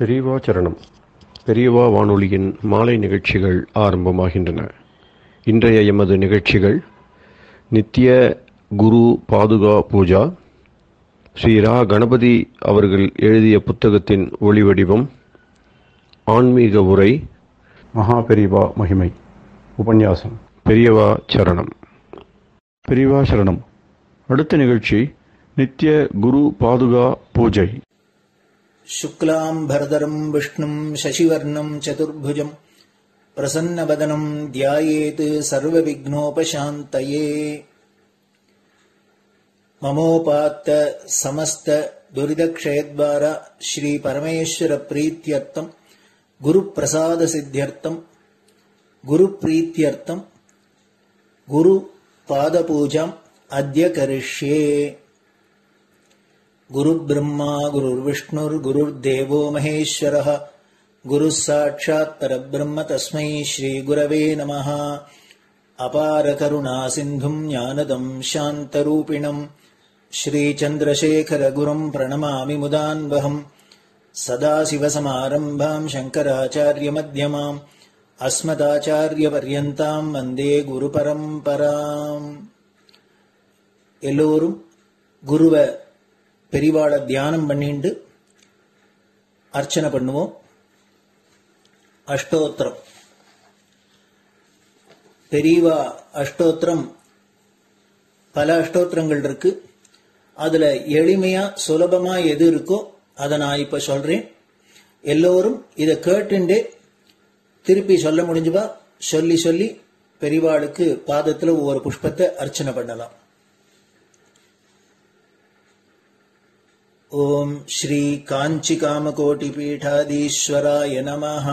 பெரியவா சரணம். பெரியவா வானொலியின் மாலை நிகழ்ச்சிகள் ஆரம்பமாகின்றன. இன்றைய எமது நிகழ்ச்சிகள் நித்திய குரு பாதுகா பூஜா, ஸ்ரீ ரா கணபதி அவர்கள் எழுதிய புத்தகத்தின் ஒளிவடிவம், ஆன்மீக உரை, மகா பெரியவா மகிமை, உபன்யாசம். பெரியவா சரணம். பெரியவா சரணம். அடுத்த நிகழ்ச்சி நித்திய குரு பாதுகா பூஜை. शुक्लाम्भरधरं विष्णुं शशिवर्णं चतुर्भुजं प्रसन्नवदनं ध्यायेत् सर्वविघ्नोपशान्तये। ममोपात्त समस्त दुरितक्षयद्वार श्री परमेश्वर प्रीत्यर्थं गुरुप्रसाद सिद्ध्यर्थं गुरुप्रीत्यर्थं गुरुपादपूजाम् अद्य करिष्ये। गुरुर्ब्रह्मा गुरुर्विष्णुर्गुरुर्देवो महेश्वरः गुरुः साक्षात् परब्रह्म तस्मै श्रीगुरवे नमः। अपारकरुणा सिन्धुं ज्ञानदं शान्तरूपिणं श्रीचन्द्रशेखरगुरुं प्रणमामि मुदान्वहम्। सदाशिवसमारम्भां शङ्कराचार्यमध्यमाम् अस्मदाचार्यपर्यन्तां वन्दे गुरुपरम्पराम्. எல்லோரும் குருவ பெரிவாள தியானம் பண்ணிண்டு அர்ச்சனை பண்ணுவோம். அஷ்டோத்திரம். பெரியவா அஷ்டோத்திரம் பல அஷ்டோத்திரங்கள் இருக்கு. அதுல எளிமையா சுலபமா எது இருக்கோ அதை நான் இப்ப சொல்றேன். எல்லோரும் இதை கேட்டுண்டே திருப்பி சொல்ல முடிஞ்சுபா சொல்லி சொல்லி பெரிவாளுக்கு பாதத்துல ஒவ்வொரு புஷ்பத்தை அர்ச்சனை பண்ணலாம். ओम श्री कांची कामकोटि पीठाधीश्वराय नमः।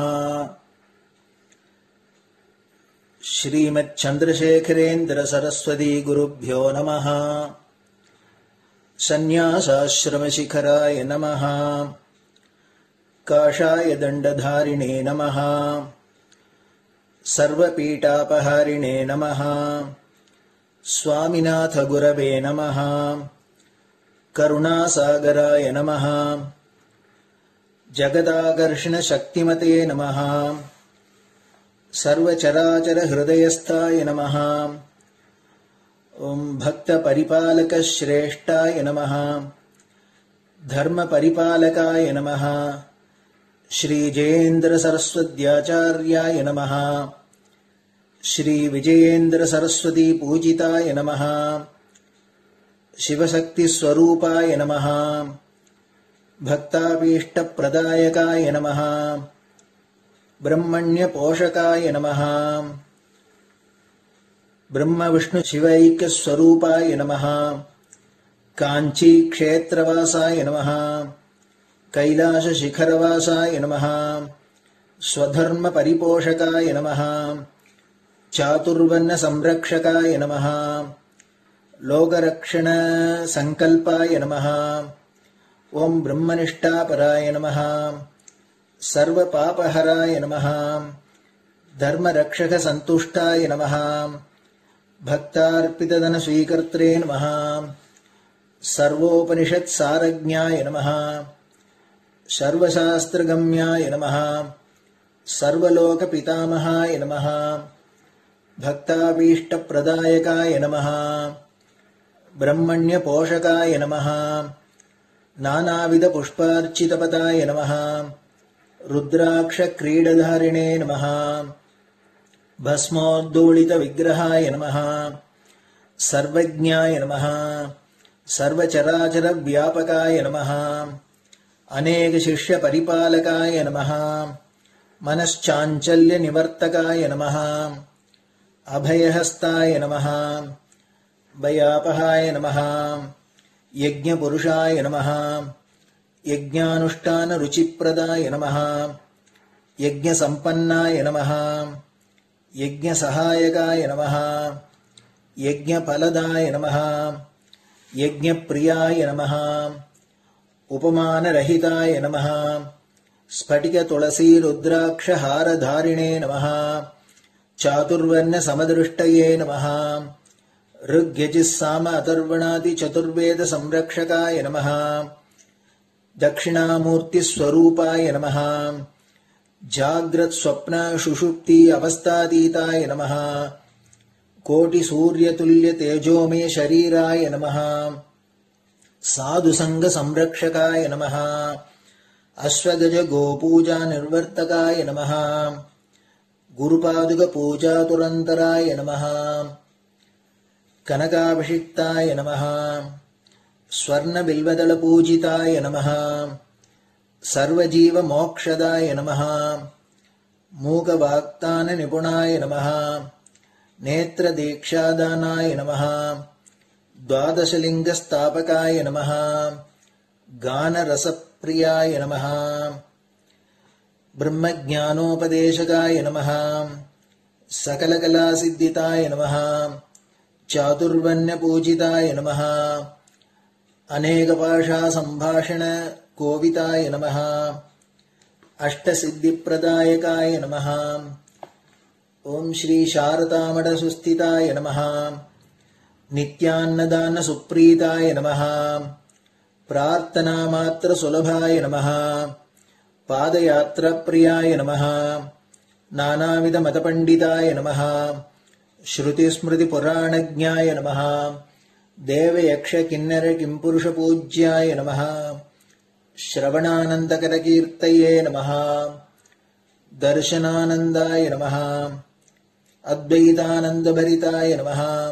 श्रीमत् चंद्रशेखरेन्द्र सरस्वती गुरुभ्यो नमः। संन्यासाश्रम शिखराय नमः। काषाय दंडधारिणे नमः। सर्वपीठापहारिणे नमः। स्वामिनाथ गुरवे नमः। करुणासागराय नमः। जगदाकर्षण शक्तिमते नमः। सर्वचराचर हृदयस्थाय नमः। ओम भक्त परिपालक श्रेष्ठाय नमः। धर्म परिपालकाय नमः। श्री जयेन्द्र सरस्वत्याचार्याय नमः। श्री विजयेन्द्र सरस्वती पूजिताय नमः। शिवशक्ति स्वरूपाय नमः। भक्ताभीष्ट प्रदायकाय नमः। ब्रह्मण्य पोषकाय नमः। ब्रह्म विष्णु शिवैक्य स्वरूपाय नमः। कांची क्षेत्रवासाय नमः। कैलाश शिखरवासाय नमः। स्वधर्म परिपोषकाय नमः। चातुर्वर्ण संरक्षकाय नमः। लोकरक्षण संकल्पाय नमः। ओम ब्रह्मनिष्ठापराय नमः। सर्वपापहराय नमः। धर्मरक्षक संतुष्टाय नमः। भक्तार्पितधन स्वीकर्त्रे नमः। सर्वोपनिषत् सारज्ञाय नमः। सर्वशास्त्रगम्याय नमः। सर्वलोक पितामहाय नमः। भक्ताभीष्ट प्रदायकाय नमः। ब्रह्मण्य पोषकाय नमः। नानाविध पुष्पार्चितपदाय नमः। रुद्राक्ष क्रीडधारिणे नमः। भस्मोद्दोलित विग्रहाय नमः। सर्वज्ञाय नमः। सर्वचराचर व्यापकाय नमः। अनेक शिष्य परिपालकाय नमः। मनश्चाञ्चल्य निवर्तकाय नमः। अभयहस्ताय नमः। भयापहाय नमः। यज्ञपुरुषाय नमः। यज्ञानुष्ठान रुचिप्रदाय नमः। यज्ञसम्पन्नाय नमः। यज्ञसहायकाय नमः। यज्ञफलदाय नमः। यज्ञप्रियाय नमः। उपमानरहिताय नमः। स्फटिक तुलसी रुद्राक्ष हारधारिणे नमः। चातुर्वर्ण समदृष्टये नमः। ऋग्यजुस्साम अथर्वणादि चतुर्वेद संरक्षकाय नमः। தட்சிணாமூர்த்தி ஸ்வரூபாய நமஹ. ஜாக்ரத் ஸ்வப்ன சுஷுப்தி அவஸ்தாதீதாய நமஹ. கோட்டி சூரிய துல்லிய தேஜோமே ஷரீராய நமஹ. சாது சங்க சம்ரக்ஷகாய நமஹ. அஸ்வகஜ கோபூஜா நிர்வர்த்தகாய நமஹ. குருபாதுக பூஜா துரந்தராய நமஹ. கனகாபிஷிக்தாய நமஹ. ஸ்வர்ண பில்வதள பூஜிதாய நமஹ. சர்வஜீவ மோக்ஷதாய நமஹ. மூக வாக்தான நிபுணாய நமஹ. நேத்ர தீக்ஷாதானாய நமஹ. द्वादशलिंग स्थापकाय नमः. गान रसप्रियाय नमः. ब्रह्मज्ञानोपदेशकाय नमः. सकलकलासिद्धिताय नमः. चातुर्वण्यपूजिताय नमः. अनेकभाषा संभाषण कोविताय नमः. अष्टसिद्धिप्रदायकाय नमः. ओम श्री शारदामठ सुस्थिताय नमः. नित्यान्नदान सुप्रीताय नमः. प्रार्थना मात्र सुलभाय नमः. पादयात्रा प्रियाय नमः. नानाविध मतपंडिताय नमः. श्रुति स्मृति पुराणज्ञाय नमः. देव यक्ष किन्नर किंपुरुष पूज्याय नमः. श्रवणानंदकर कीर्तये नमः. दर्शनानंदाय नमः. अद्वैतानंद भरिताय नमः.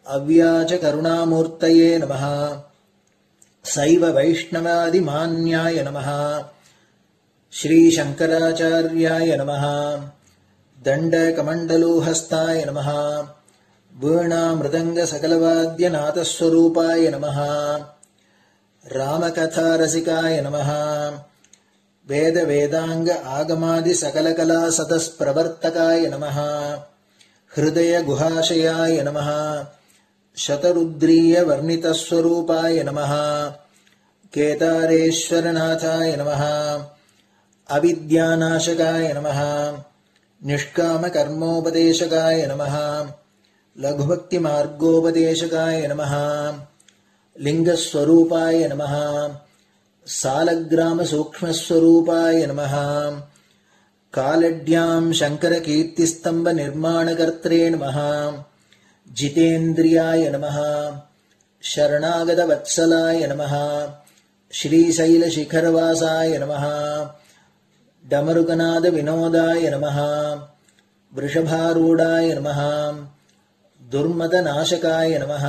अव्याच करुणामूर्तये नमः. शैव वैष्णवादि मान्याय नमः. श्री शंकराचार्याय नमः. दंड कमंडलूहस्ताय नमः. वीणा मृदंग सकलवाद्य नाथस्वरूपाय नमः. रामकथा रसिकाय नमः. वेद वेदांग आगमादि सकलकला सतस्प्रवर्तकाय नमः. हृदय गुहाशयाय नमः. शतरुद्रीय वर्णितस्वरूपाय नमः. केदारेश्वरनाथाय नमः. अविद्यानाशकाय नमः. निष्काम कर्मोपदेशकाय नमः. लघुभक्ति मार्गोपदेशकाय नमः. लिंगस्वरूपाय नमः. सालग्राम सूक्ष्मस्वरूपाय नमः. कालड्यां शंकर कीर्तिस्तंभ निर्माणकर्त्रे नमः. जितेन्द्रियाय नमः. शरणागत वत्सलाय नमः. श्रीशैल शिखरवासाय नमः. डमरुकनाद विनोदाय नमः. वृषभारूढ़ाय नमः. दुर्मद नाशकाय नमः.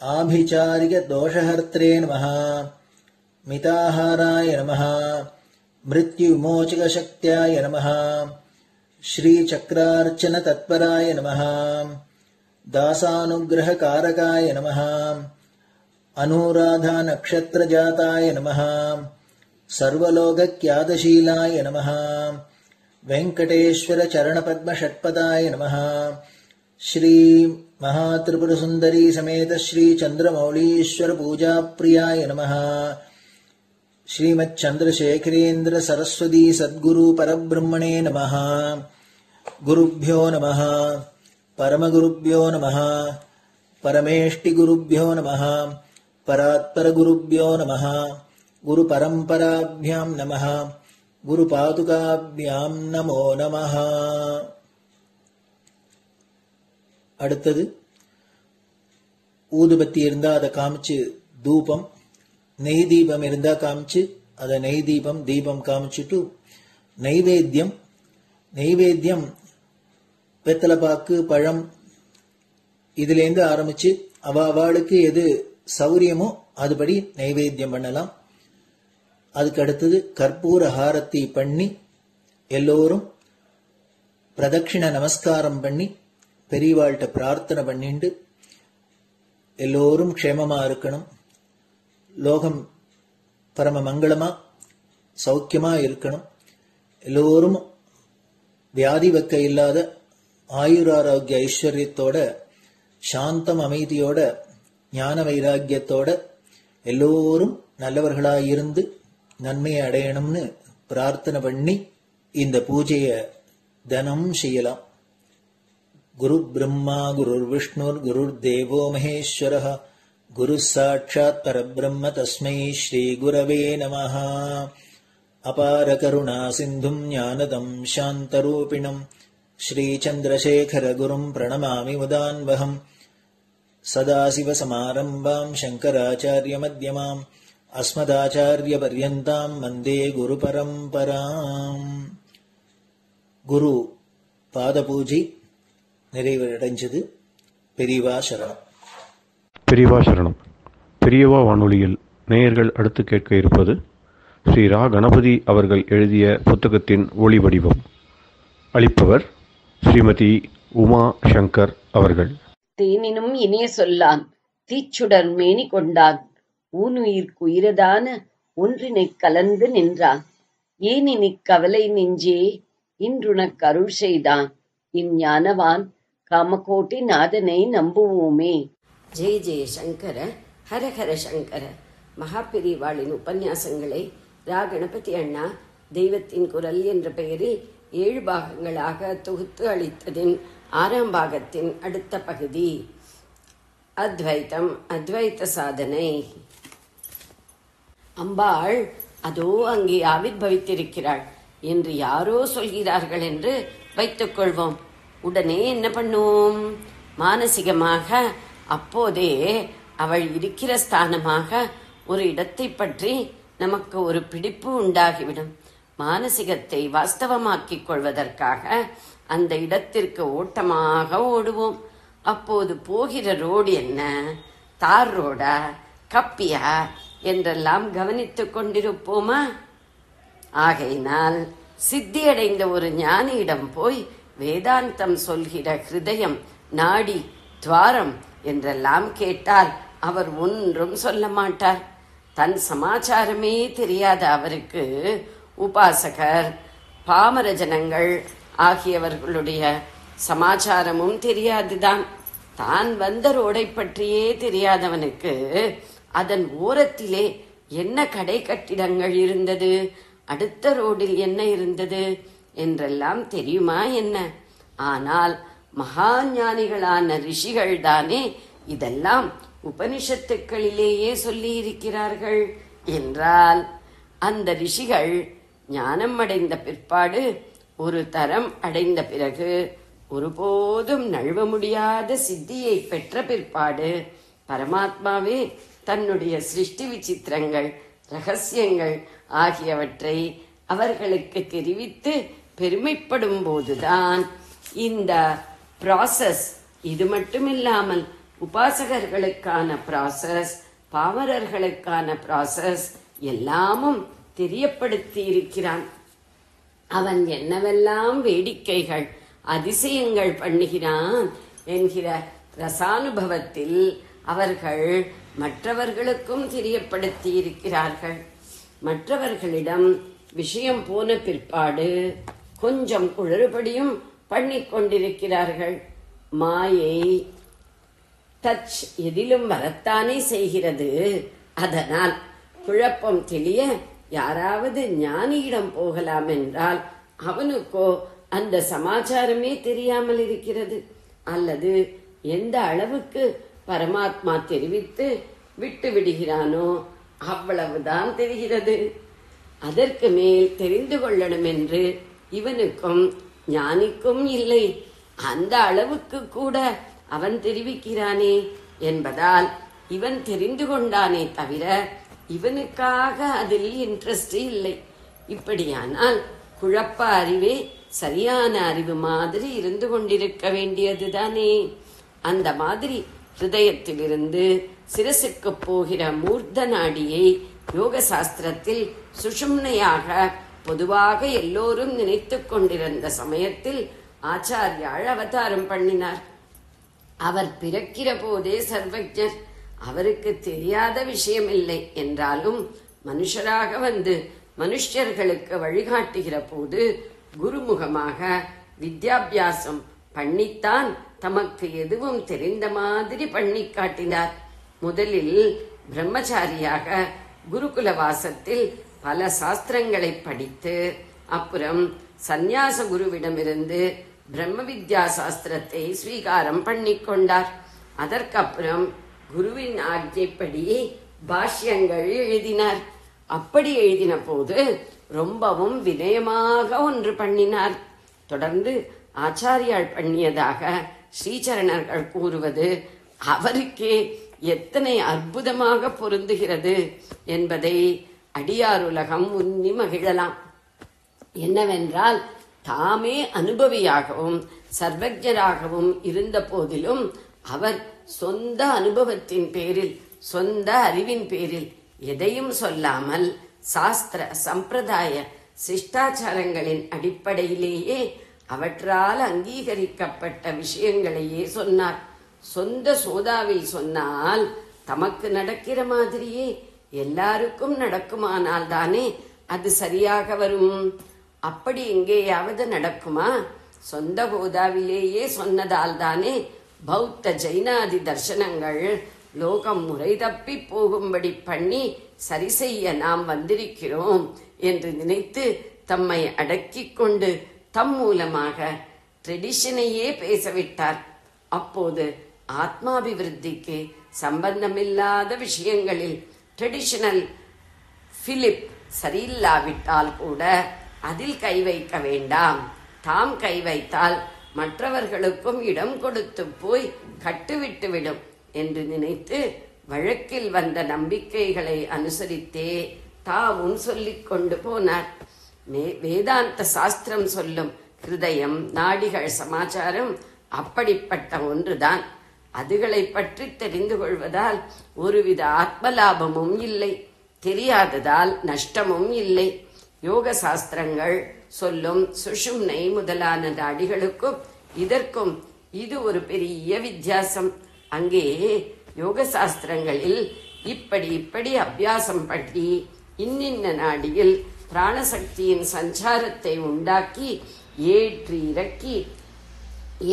आभिचारिक दोषहर्त्रे नमः. मिताहाराय नमः. मृत्युविमोचक शक्त्याय नमः. श्री चक्रार्चन तत्पराय नमः. दासानुग्रह कारकाय नमः. अनुराधा नक्षत्र जाताय नमः. सर्वलोक ख्यातशीलाय नमः. वेंकटेश्वर चरण पद्म षट्पदाय नमः. श्री महात्रिपुर सुंदरी समेत श्री चंद्रमौलीश्वर पूजा प्रियाय नमः. श्रीमच्चंद्रशेखरेन्द्र सरस्वती सद्गुरु परब्रह्मणे नमः. गुरुभ्यो नमः. परमगुरुभ्यो नमः. परमेष्टिगुरुभ्यो नमः. परात्परगुरुभ्यो नमः. गुरुपरम्पराभ्यां नमः. गुरुपादुकाभ्यां नमो नमः. அடுத்தது ஊதுபத்தி இருந்தா அதை காமிச்சு தூபம், நெய் தீபம் இருந்தா காமிச்சு அதை நெய் தீபம் தீபம் காமிச்சுட்டு நைவேத்தியம் நைவேத்தியம் வெத்தலைப்பாக்கு பழம் இதுலேருந்து ஆரம்பிச்சு அவளுக்கு எது சௌரியமோ அதுபடி நைவேத்தியம் பண்ணலாம். அதுக்கு அடுத்தது கற்பூர ஹாரத்தி பண்ணி எல்லோரும் பிரதட்சிண நமஸ்காரம் பண்ணி பெரியவாள்கிட்ட பிரார்த்தனை பண்ணிண்டு எல்லோரும் க்ஷேமமா இருக்கணும், லோகம் பரம மங்களமா சௌக்கியமா இருக்கணும், எல்லோரும் வியாதி வெக்க இல்லாத ஆயுராரோக்கிய ஐஸ்வர்யத்தோட சாந்தம் அமைதியோட ஞான வைராக்கியத்தோட எல்லோரும் நல்லவர்களாயிருந்து நன்மையை அடையணும்னு பிரார்த்தனை பண்ணி இந்த பூஜையை தினம் செய்யலாம். குரு பிரம்மா குரு விஷ்ணுர் குரு தேவோ மகேஸ்வரः गुरुः साक्षात् परब्रह्म तस्मै श्रीगुरवे नमः। अपारकरुणासिन्धुम् ज्ञानदम् शान्तरूपिणम् श्रीचन्द्रशेखरगुरुम् प्रणमामि मुदान्वहम्। सदाशिवसमारम्भाम् शङ्कराचार्यमध्यमाम् अस्मदाचार्यपर्यन्ताम् वन्दे गुरुपरम्पराम्. குரு பாதபூஜை நிறைவடைஞ்சது. பெரியவா சரணம். பெரியவா சரணம். பெரியவா வானொலியில் நேயர்கள் அடுத்து கேட்க இருப்பது ஸ்ரீ ரா கணபதி அவர்கள் எழுதிய புத்தகத்தின் ஒளி வடிவம். அளிப்பவர் ஸ்ரீமதி உமா சங்கர் அவர்கள். தேனினும் இனிய சொல்லான் தீச்சுடர் மேனி கொண்டான் ஊனுயிர்க்குயிரதான ஒன்றினைக் கலந்து நின்றான் ஏனினிக் கவலை நெஞ்சே இன்றுனக் அருள் செய்தான் இஞ்ஞானவான் காமகோட்டி நாதனை நம்புவோமே. ஜெய ஜெய சங்கர, ஹரஹர சங்கர. மகாபெரிவாளின் உபன்யாசங்களை ரா கணபதி அண்ணா தெய்வத்தின் குரல் என்ற பெயரில் 7 பாகங்களாக தொகுத்து அளித்ததின் 6ஆம் பாகத்தின் அடுத்த பகுதி அத்வைத்தம், அத்வைத்த சாதனை. அம்பாள் அதோ அங்கே ஆவிர்பவித்திருக்கிறாள் என்று யாரோ சொல்கிறார்கள் என்று வைத்துக் கொள்வோம். உடனே என்ன பண்ணுவோம்? மானசிகமாக அப்போதே அவள் இருக்கிற ஸ்தானமாக ஒரு இடத்தை பற்றி நமக்கு ஒரு பிடிப்பு உண்டாகிவிடும். மானசிகத்தை வாஸ்தவமாக்கிக் கொள்வதற்காக அந்த இடத்திற்கு ஓட்டமாக ஓடுவோம். அப்போது போகிற ரோடு என்ன, தார் ரோடா, கப்பியா என்றெல்லாம் கவனித்துக் கொண்டிருப்போமா? ஆகையினால் சித்தியடைந்த ஒரு ஞானியிடம் போய் வேதாந்தம் சொல்கிற ஹிருதயம், நாடி, துவாரம் என்றெல்லாம் கேட்டால் அவர் ஒன்றும் சொல்ல மாட்டார். தன் சமாச்சாரமே தெரியாத அவருக்கு உபாசகர், பாமர ஜனங்கள் ஆகியவர்களுடைய சமாச்சாரமும் தெரியாதுதான். தான் வந்த ரோடை பற்றியே தெரியாதவனுக்கு அதன் ஓரத்திலே என்ன கடை கட்டிடங்கள் இருந்தது, அடுத்த ரோடில் என்ன இருந்தது என்றெல்லாம் தெரியுமா என்ன? ஆனால் மகா ஞானிகளான ரிஷிகள் தானே இதெல்லாம் உபனிஷத்துக்களிலேயே சொல்லி இருக்கிறார்கள் என்றால், அந்த ரிஷிகள் ஞானம் அடைந்த பிற்பாடு, ஒரு தரம் அடைந்த பிறகு, ஒருபோதும் நழுவ முடியாத சித்தியை பெற்ற பிற்பாடு பரமாத்மாவே தன்னுடைய சிருஷ்டி விசித்திரங்கள், ரகசியங்கள் ஆகியவற்றை அவர்களுக்கு தெரிவித்து பெருமைப்படும் போதுதான் இந்த ப்ராசஸ், இது மட்டுமில்லாமல் உபாசகர்களுக்கான ப்ராசஸ், பாமரர்களுக்கான ப்ராசஸ் எல்லாமும் தெரியப்படுத்தி இருக்கிறான். அவன் என்னவெல்லாம் வேடிக்கைகள், அதிசயங்கள் பண்ணுகிறான் என்கிற ரசானுபவத்தில் அவர்கள் மற்றவர்களுக்கும் தெரியப்படுத்தி இருக்கிறார்கள். மற்றவர்களிடம் விஷயம் போன பிற்பாடு கொஞ்சம் குளறுபடியும் பண்ணிக்கொண்டிருக்கிறார்கள். மாயை, டச் எதிலும் வரத்தானே செய்கிறது. அதனால் குழப்பம் தெளிய யாராவது ஞானியிடம் போகலாம் என்றால் அவனுக்கோ அந்த சமாச்சாரமே தெரியாமல் இருக்கிறது. அல்லது எந்த அளவுக்கு பரமாத்மா தெரிவித்து விட்டு விடுகிறானோ அவ்வளவுதான் தெரிகிறது. அதற்கு மேல் தெரிந்து கொள்ளணும் என்று இவனுக்கும் ஞானிக்கும் இல்லை. அந்த அளவுக்கு கூட அவன் தெரிவிக்கிறானே என்பதால் இவன் தெரிந்து கொண்டானே தவிர இவனுக்காக அதில் இன்ட்ரெஸ்ட் இல்லை. இப்படியானால் குழப்ப அறிவே சரியான அறிவு மாதிரி இருந்து கொண்டிருக்க வேண்டியதுதானே. அந்த மாதிரி ஹிருதயத்திலிருந்து சிரசுக்கு போகிற மூர்த்த நாடியை யோக சாஸ்திரத்தில் சுஷும்னையாக பொதுவாக எல்லோரும் நினைத்துக் கொண்டிருந்த சமயத்தில் ஆச்சாரியாள் அவதாரம் பண்ணினார். அவர் பிறக்கிற போதே சர்வஜர், அவருக்கு தெரியாத விஷயம் இல்லை என்றாலும் மனுஷராக வந்து மனுஷர்களுக்கு வழிகாட்டுகிற போது குருமுகமாக வித்யாபியாசம் பண்ணித்தான் தமக்கு எதுவும் தெரிந்த மாதிரி பண்ணி காட்டினார். முதலில் பிரம்மச்சாரியாக குருகுல வாசத்தில் பல சாஸ்திரங்களை படித்து, அப்புறம் சந்நியாச குருவிடமிருந்து பிரம்ம வித்யா சாஸ்திரத்தை ஸ்வீகாரம் பண்ணிக்கொண்டார். அதற்கப்புறம் குருவின் ஆజ్ఞைப்படி பாஷ்யங்கள் எழுதினார். அப்படி எழுதின போது ரொம்பவும் வினயமாக ஒன்று பண்ணினார். தொடர்ந்து ஆச்சாரியால் பண்ணியதாக ஸ்ரீசரணர்கள் கூறுவது அவருக்கே எத்தனை அற்புதமாக பொருந்துகிறது என்பதை அடியாருலகம் உன்னி மகிழலாம். என்னவென்றால், தாமே அனுபவியாகவும் சர்வஜராகவும் இருந்த போதிலும் அவர் சொந்த அனுபவத்தின் பேரில், சொந்த அறிவின் பேரில் எதையும் சொல்லாமல் சாஸ்திர சம்பிரதாய சிஷ்டாச்சாரங்களின் அடிப்படையிலேயே அவற்றால் அங்கீகரிக்கப்பட்ட விஷயங்களையே சொன்னார். சொந்த சோதாவில் சொன்னால் தமக்கு நடக்கிற மாதிரியே எல்லாருக்கும் நடக்குமானால் தானே அது சரியாக வரும். அப்படி எங்கேயாவது நடக்குமா? சொந்த கோதாவிலேயே சொன்னதால் தானே பௌத்த ஜைனாதி தர்சனங்கள் லோகம் முறை தப்பி போகும்படி பண்ணி சரி செய்ய நாம் வந்திருக்கிறோம் என்று நினைத்து தம்மை அடக்கிக் கொண்டு தம் மூலமாக ட்ரெடிஷனையே பேசவிட்டார். அப்போது ஆத்மாபிவிருத்திக்கு சம்பந்தமில்லாத விஷயங்களில் ட்ரெடிஷனல் பிலிப் சரியில்லாவிட்டால் கூட அதில் கை வைக்க வேண்டாம். தாம் கை வைத்தால் மற்றவர்களுக்கும் இடம் கொடுத்து போய் கட்டுவிட்டுவிடும் என்று நினைத்து வழக்கில் வந்த நம்பிக்கைகளை அனுசரித்தே தாவும் சொல்லிக் கொண்டு போனார். வேதாந்த சாஸ்திரம் சொல்லும் ஹிருதயம், நாடிகள், சமாச்சாரம் அப்படிப்பட்ட ஒன்றுதான். அதுகளை பற்றி தெரிந்து கொள்வதால் ஒருவித ஆத்மலாபமும் இல்லை, தெரியாததால் நஷ்டமும் இல்லை. யோக சாஸ்திரங்கள் சொல்லும் சுஷும்னை முதலான நாடிகளுக்கும் இதற்கும் இது ஒரு பெரிய வித்தியாசம். அங்கே யோக சாஸ்திரங்களில் இப்படி இப்படி அபியாசம் பண்ணி இன்னின்ன நாடியில் பிராணசக்தியின் சஞ்சாரத்தை உண்டாக்கி ஏற்றி இறக்கி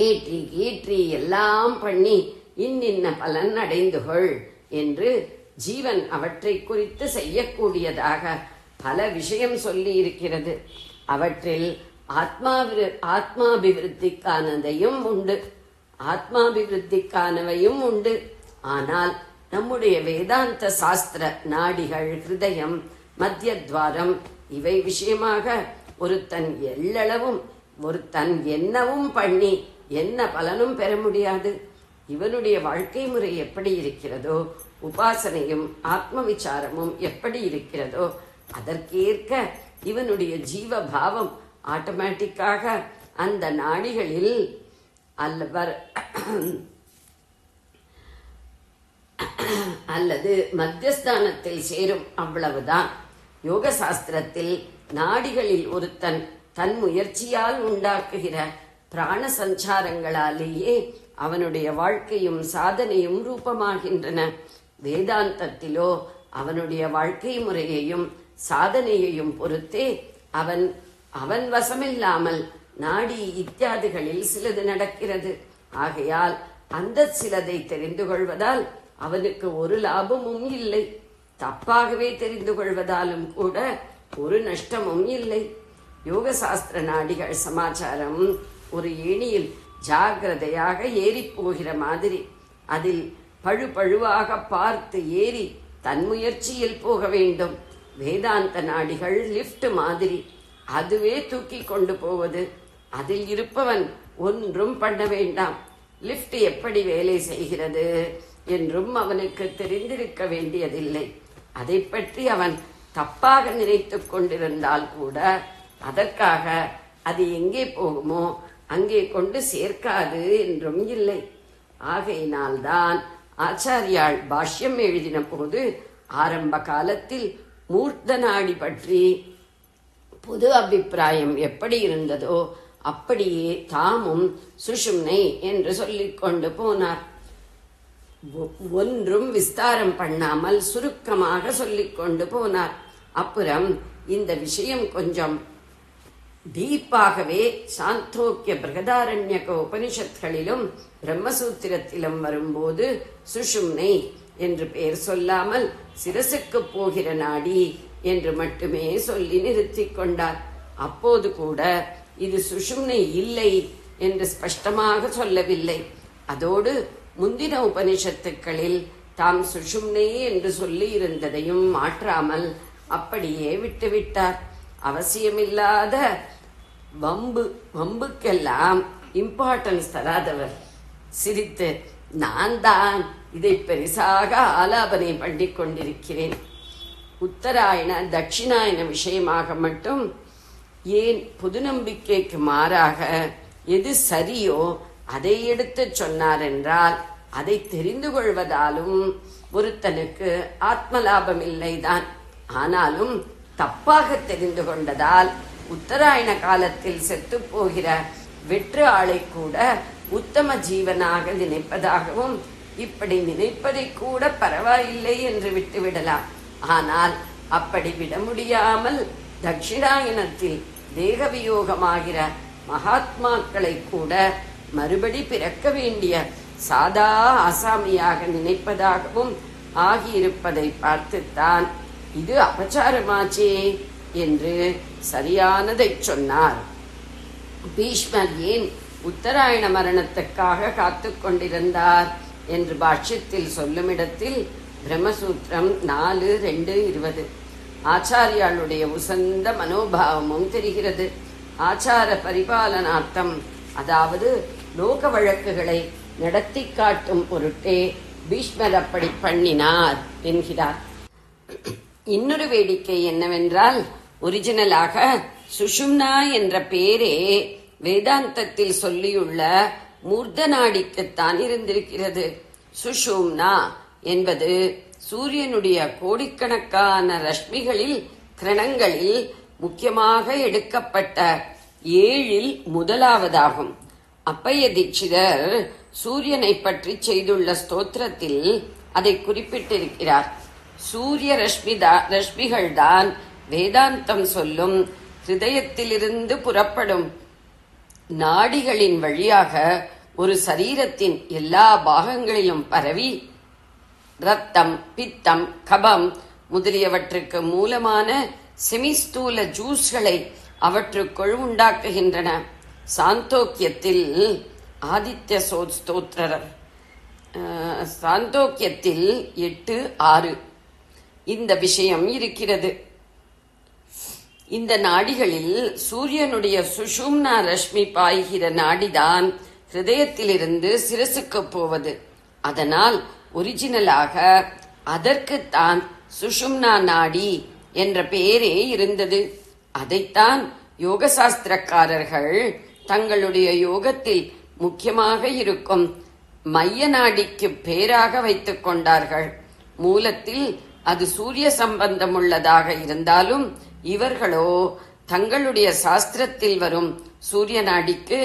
ஏற்றி ஏற்றி எல்லாம் பண்ணி இன்னின்ன பலன் அடைந்துகொள் என்று ஜீவன் அவற்றை குறித்து செய்யக்கூடியதாக பல விஷயம் சொல்லி இருக்கிறது. அவற்றில் ஆத்மாபிவிருத்திக்கானதையும் உண்டு, ஆத்மாபிவிருத்திக்கானவையும் உண்டு. ஆனால் நம்முடைய வேதாந்த சாஸ்திர நாடிகள், ஹிருதயம், மத்திய துவாரம் இவை விஷயமாக ஒருத்தன் எள்ளளவும் ஒருத்தன் என்னவும் பண்ணி என்ன பலனும் பெற முடியாது. இவனுடைய வாழ்க்கை முறை எப்படி இருக்கிறதோ, உபாசனையும் ஆத்ம விசாரமும் எப்படி இருக்கிறதோ அதற்கேற்க இவனுடைய ஜீவ பாவம் ஆட்டோமேட்டிக்காக அந்த நாடிகளில் அல்லது மத்தியஸ்தானத்தில் சேரும், அவ்வளவுதான். யோக சாஸ்திரத்தில் நாடிகளில் ஒருத்தன் தன் முயற்சியால் உண்டாக்குகிற பிராண சஞ்சாரங்களாலேயே அவனுடைய வாழ்க்கையும் சாதனையும் ரூபமாகின்றன. வேதாந்தத்திலோ அவனுடைய வாழ்க்கை முறையையும் சாதனையையும் பொறுத்தே அவன் வசமில்லாமல் நாடி இத்தியாதிகளில் சிலது நடக்கிறது. ஆகையால் அந்த சிலதை தெரிந்து கொள்வதால் அவனுக்கு ஒரு லாபமும் இல்லை. தப்பாகவே தெரிந்து கொள்வதாலும் கூட ஒரு நஷ்டமும் இல்லை. யோக சாஸ்திர நாடிகள் சமாச்சாரம் ஒரு ஏணியில் ஜாகிரதையாக ஏறி போகிற மாதிரி, அதில் பழுவாக பார்த்து ஏறி தன் முயற்சியில் போக வேண்டும். வேதாந்த நாடிகள் லிப்ட் மாதிரி, அதுவே தூக்கி கொண்டு போவது. அதில் இருப்பவன் ஒன்றும் பண்ண வேண்டாம். லிப்ட் எப்படி வேலை செய்கிறது என்றும் அவனுக்கு தெரிந்திருக்க வேண்டியதில்லை. அதை பற்றி அவன் தப்பாக நினைத்துக் கொண்டிருந்தால் கூட அதற்காக அது எங்கே போகுமோ அங்கே கொண்டு சேர்க்காது என்றும் இல்லை. ஆகையினால்தான் ஆச்சாரியால் பாஷ்யம் எழுதின போது ஆரம்ப காலத்தில் மூர்த்த நாடி பற்றி பொது அபிப்பிராயம் எப்படி இருந்ததோ அப்படியே தாமும் சுஷும்னை என்று சொல்லிக் கொண்டு போனார். ஒன்றும் விஸ்தாரம் பண்ணாமல் சுருக்கமாக சொல்லிக் கொண்டு போனார். அப்புறம் இந்த விஷயம் கொஞ்சம் டீப்பாகவே சாந்தோக்கிய பிரகதாரண்யக உபனிஷத்களிலும் பிரம்மசூத்திரத்திலும் வரும்போது சுஷும்னை என்று பெயர் சொல்லாமல் சிரசுக்கு போகிற நாடி என்று மட்டுமே சொல்லி நிறுத்திக் கொண்டார். அப்போது கூட இது சுஷும்னை இல்லை என்று ஸ்பஷ்டமாக சொல்லவில்லை. அதோடு முந்தின உபனிஷத்துக்களில் தாம் சுஷும்னை என்று சொல்லி இருந்ததையும் மாற்றாமல் அப்படியே விட்டுவிட்டார். அவசியமில்லாத வம்புக்கெல்லாம் இம்பார்ட்டன்ஸ் தராதவர் சிரித்து, நான் தான் இதை பெரிசாக ஆலாபனை பண்ணிக் கொண்டிருக்கிறேன். உத்தராயண தட்சிணாயன விஷயமாக மட்டும் ஏன் புது நம்பிக்கைக்கு மாறாக எது சரியோ அதை எடுத்து சொன்னார் என்றால் அதை தெரிந்து கொள்வதாலும் ஒருத்தனுக்கு ஆத்மலாபம் இல்லைதான். ஆனாலும் தப்பாக தெரிந்து கொண்டதால் உத்தராயண காலத்தில் செத்து போகிற வெற்று ஆளை கூட உத்தம ஜீவனாக நினைப்பதாகவும், இப்படி நினைப்பதை கூட பரவாயில்லை என்று விட்டுவிடலாம். ஆனால் அப்படி விட முடியாமல் தட்சிணாயனத்தில் தேகவியோகமாகிற மகாத்மாக்களை கூட மறுபடி பிறக்க வேண்டிய சாதா ஆசாமியாக நினைப்பதாகவும் ஆகியிருப்பதை பார்த்துத்தான் இது அபச்சாரமாச்சே என்று சரியானதை சொன்னார். பீஷ்மர் ஏன் உத்தராயண மரணத்துக்காக காத்து கொண்டிருந்தார் என்று பாஷ்யத்தில் சொல்லுமிடத்தில் பிரம்மசூத்திரம் 4:2-20 ஆச்சாரியாளுடைய உசந்த மனோபாவமும் தெரிகிறது. ஆச்சார பரிபாலனார்த்தம், அதாவது லோக வழக்குகளை நடத்தி காட்டும் பொருட்டே பீஷ்மர் அப்படி பண்ணினார் என்கிறார். இன்னொரு வேடிக்கை என்னவென்றால், ஒரிஜினலாக சுஷும்னா என்ற பெயரே வேதாந்தத்தில் சொல்லியுள்ள மூர்த்தநாடிக்குத்தான் இருந்திருக்கிறது. சுஷும்னா என்பது சூரியனுடைய கோடிக்கணக்கான ரஷ்மிகளில் கிரணங்களில் முக்கியமாக எடுக்கப்பட்ட 7இல் முதலாவதாகும். அப்பைய தீட்சிதர் சூரியனை பற்றி செய்துள்ள ஸ்தோத்திரத்தில் அதை குறிப்பிட்டிருக்கிறார். சூரிய ரஷ்மிகள்தான் வேதாந்தம் சொல்லும் ஹிருதயத்திலிருந்து புறப்படும் நாடிகளின் வழியாக ஒரு சரீரத்தின் எல்லா பாகங்களிலும் பரவி ரத்தம், பித்தம், கபம் முதலியவற்றுக்கு மூலமான செமிஸ்தூல ஜூஸ்களை அவற்றுக்குள் உண்டாக்குகின்றன. சாந்தோக்கியத்தில் ஆதித்ய ஸ்தோத்திரர் சாந்தோக்கியத்தில் 8:6 இந்த விஷயம் இருக்கிறது. இந்த நாடிகளில் சூரியனுடைய சுஷும்னா ரஷ்மி பாய்கிற நாடிதான் ஹிருதயத்திலிருந்து சிரசுக்கு போவது. அதனால் ஒரிஜினலாக அதற்குத்தான் சுஷும்னா நாடி என்ற பெயரே இருந்தது. அதைத்தான் யோக சாஸ்திரக்காரர்கள் தங்களுடைய யோகத்தில் முக்கியமாக இருக்கும் மைய நாடிக்கு பேராக வைத்துக் கொண்டார்கள். மூலத்தில் அது சூரிய சம்பந்தம் உள்ளதாக இருந்தாலும் இவர்களோ தங்களுடைய சாஸ்திரத்தில் வரும் சூரிய நாடிக்கு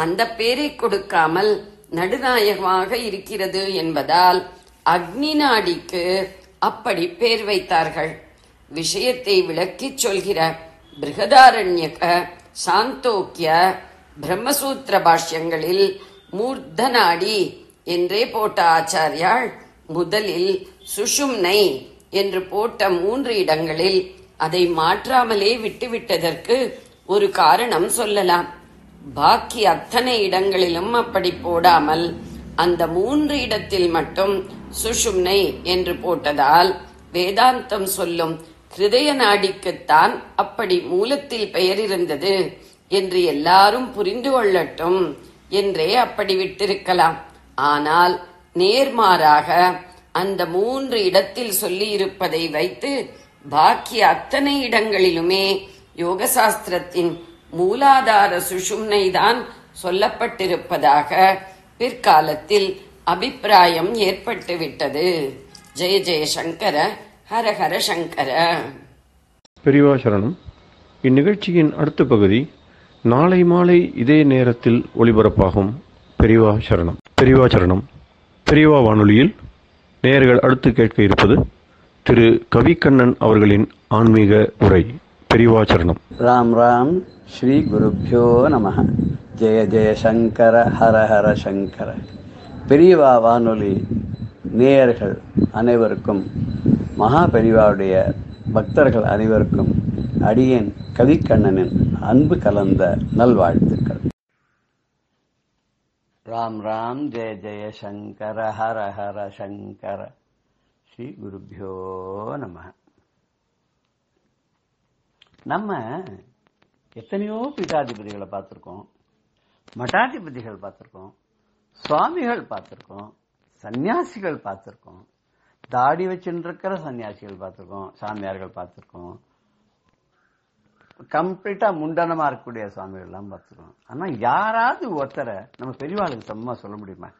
அந்த பேரை கொடுக்காமல் நடுநாயகமாக இருக்கிறது என்பதால் அக்னி நாடிக்கு அப்படி பேர் வைத்தார்கள். விஷயத்தை விளக்கிச் சொல்கிற பிருகதாரண்யக, சாந்தோக்கிய, பிரம்மசூத்திர பாஷ்யங்களில் மூர்த்தநாடி என்றே போட்ட ஆச்சாரியாள் முதலில் சுஷும்னை என்று போட்ட 3 இடங்களில் அதை மாற்றாமலே விட்டுவிட்டதற்கு ஒரு காரணம் சொல்லலாம். பாக்கி அத்தனை இடங்களிலும் அப்படி போடாமல் அந்த 3 இடத்தில் மட்டும் சுஷும்னை என்று போட்டதால் வேதாந்தம் சொல்லும் ஹிருதய நாடிக்குத்தான் அப்படி மூலத்தில் பெயர் இருந்தது என்று எல்லாரும் புரிந்து கொள்ளட்டும் என்றே அப்படி விட்டிருக்கலாம். ஆனால் நேர்மாறாக அந்த 3 இடத்தில் சொல்லி இருப்பதை வைத்து பாக்கி அத்தனை இடங்களிலுமே யோகசாஸ்திரத்தின் மூலாதார சுஷும்னை தான் சொல்லப்பட்டிருப்பதாக பிற்காலத்தில் அபிப்பிராயம் ஏற்பட்டுவிட்டது. ஜெய ஜெய சங்கர, ஹர ஹர சங்கர. பெரியவா சரணம். இந்நிகழ்ச்சியின் அடுத்த பகுதி நாளை மாலை இதே நேரத்தில் ஒளிபரப்பாகும். பெரியவா சரணம். பெரியவா சரணம். பெரியவா வானொலியில் நேயர்கள் அடுத்து கேட்க இருப்பது திரு கவிக்கண்ணன் அவர்களின் ஆன்மீக உரை. பெரியவா சரணம். ராம் ராம். ஸ்ரீ குருப்யோ நமஹ. ஜெய ஜெய சங்கர, ஹர ஹர சங்கர. பெரியவா வானொலி நேயர்கள் அனைவருக்கும், மகா பெரியவாவுடைய பக்தர்கள் அனைவருக்கும் அடியேன் கவிக்கண்ணனின் அன்பு கலந்த நல்வாழ்த்துக்கள். ராம் ராம். ஜெய ஜெய சங்கர, ஹர ஹர சங்கர. ஸ்ரீ குருப்யோ நமஹ. நம்ம எத்தனையோ பீட்டாதிபதிகளை பார்த்திருக்கோம், மட்டாதிபதிகள் பார்த்திருக்கோம், சுவாமிகள் பார்த்திருக்கோம், சன்னியாசிகள் பார்த்திருக்கோம், தாடி வச்சுருக்கிற சன்னியாசிகள் பார்த்திருக்கோம், சாமியார்கள் பார்த்திருக்கோம், கம்ப்ளீட்டா முண்டனமா இருக்கக்கூடிய சுவாமிகள் எல்லாம் பார்த்திருக்கோம். ஆனா யாராவது ஒருத்தரை நம்ம பெரியவாளுக்கு சமமா சொல்ல முடியுமா?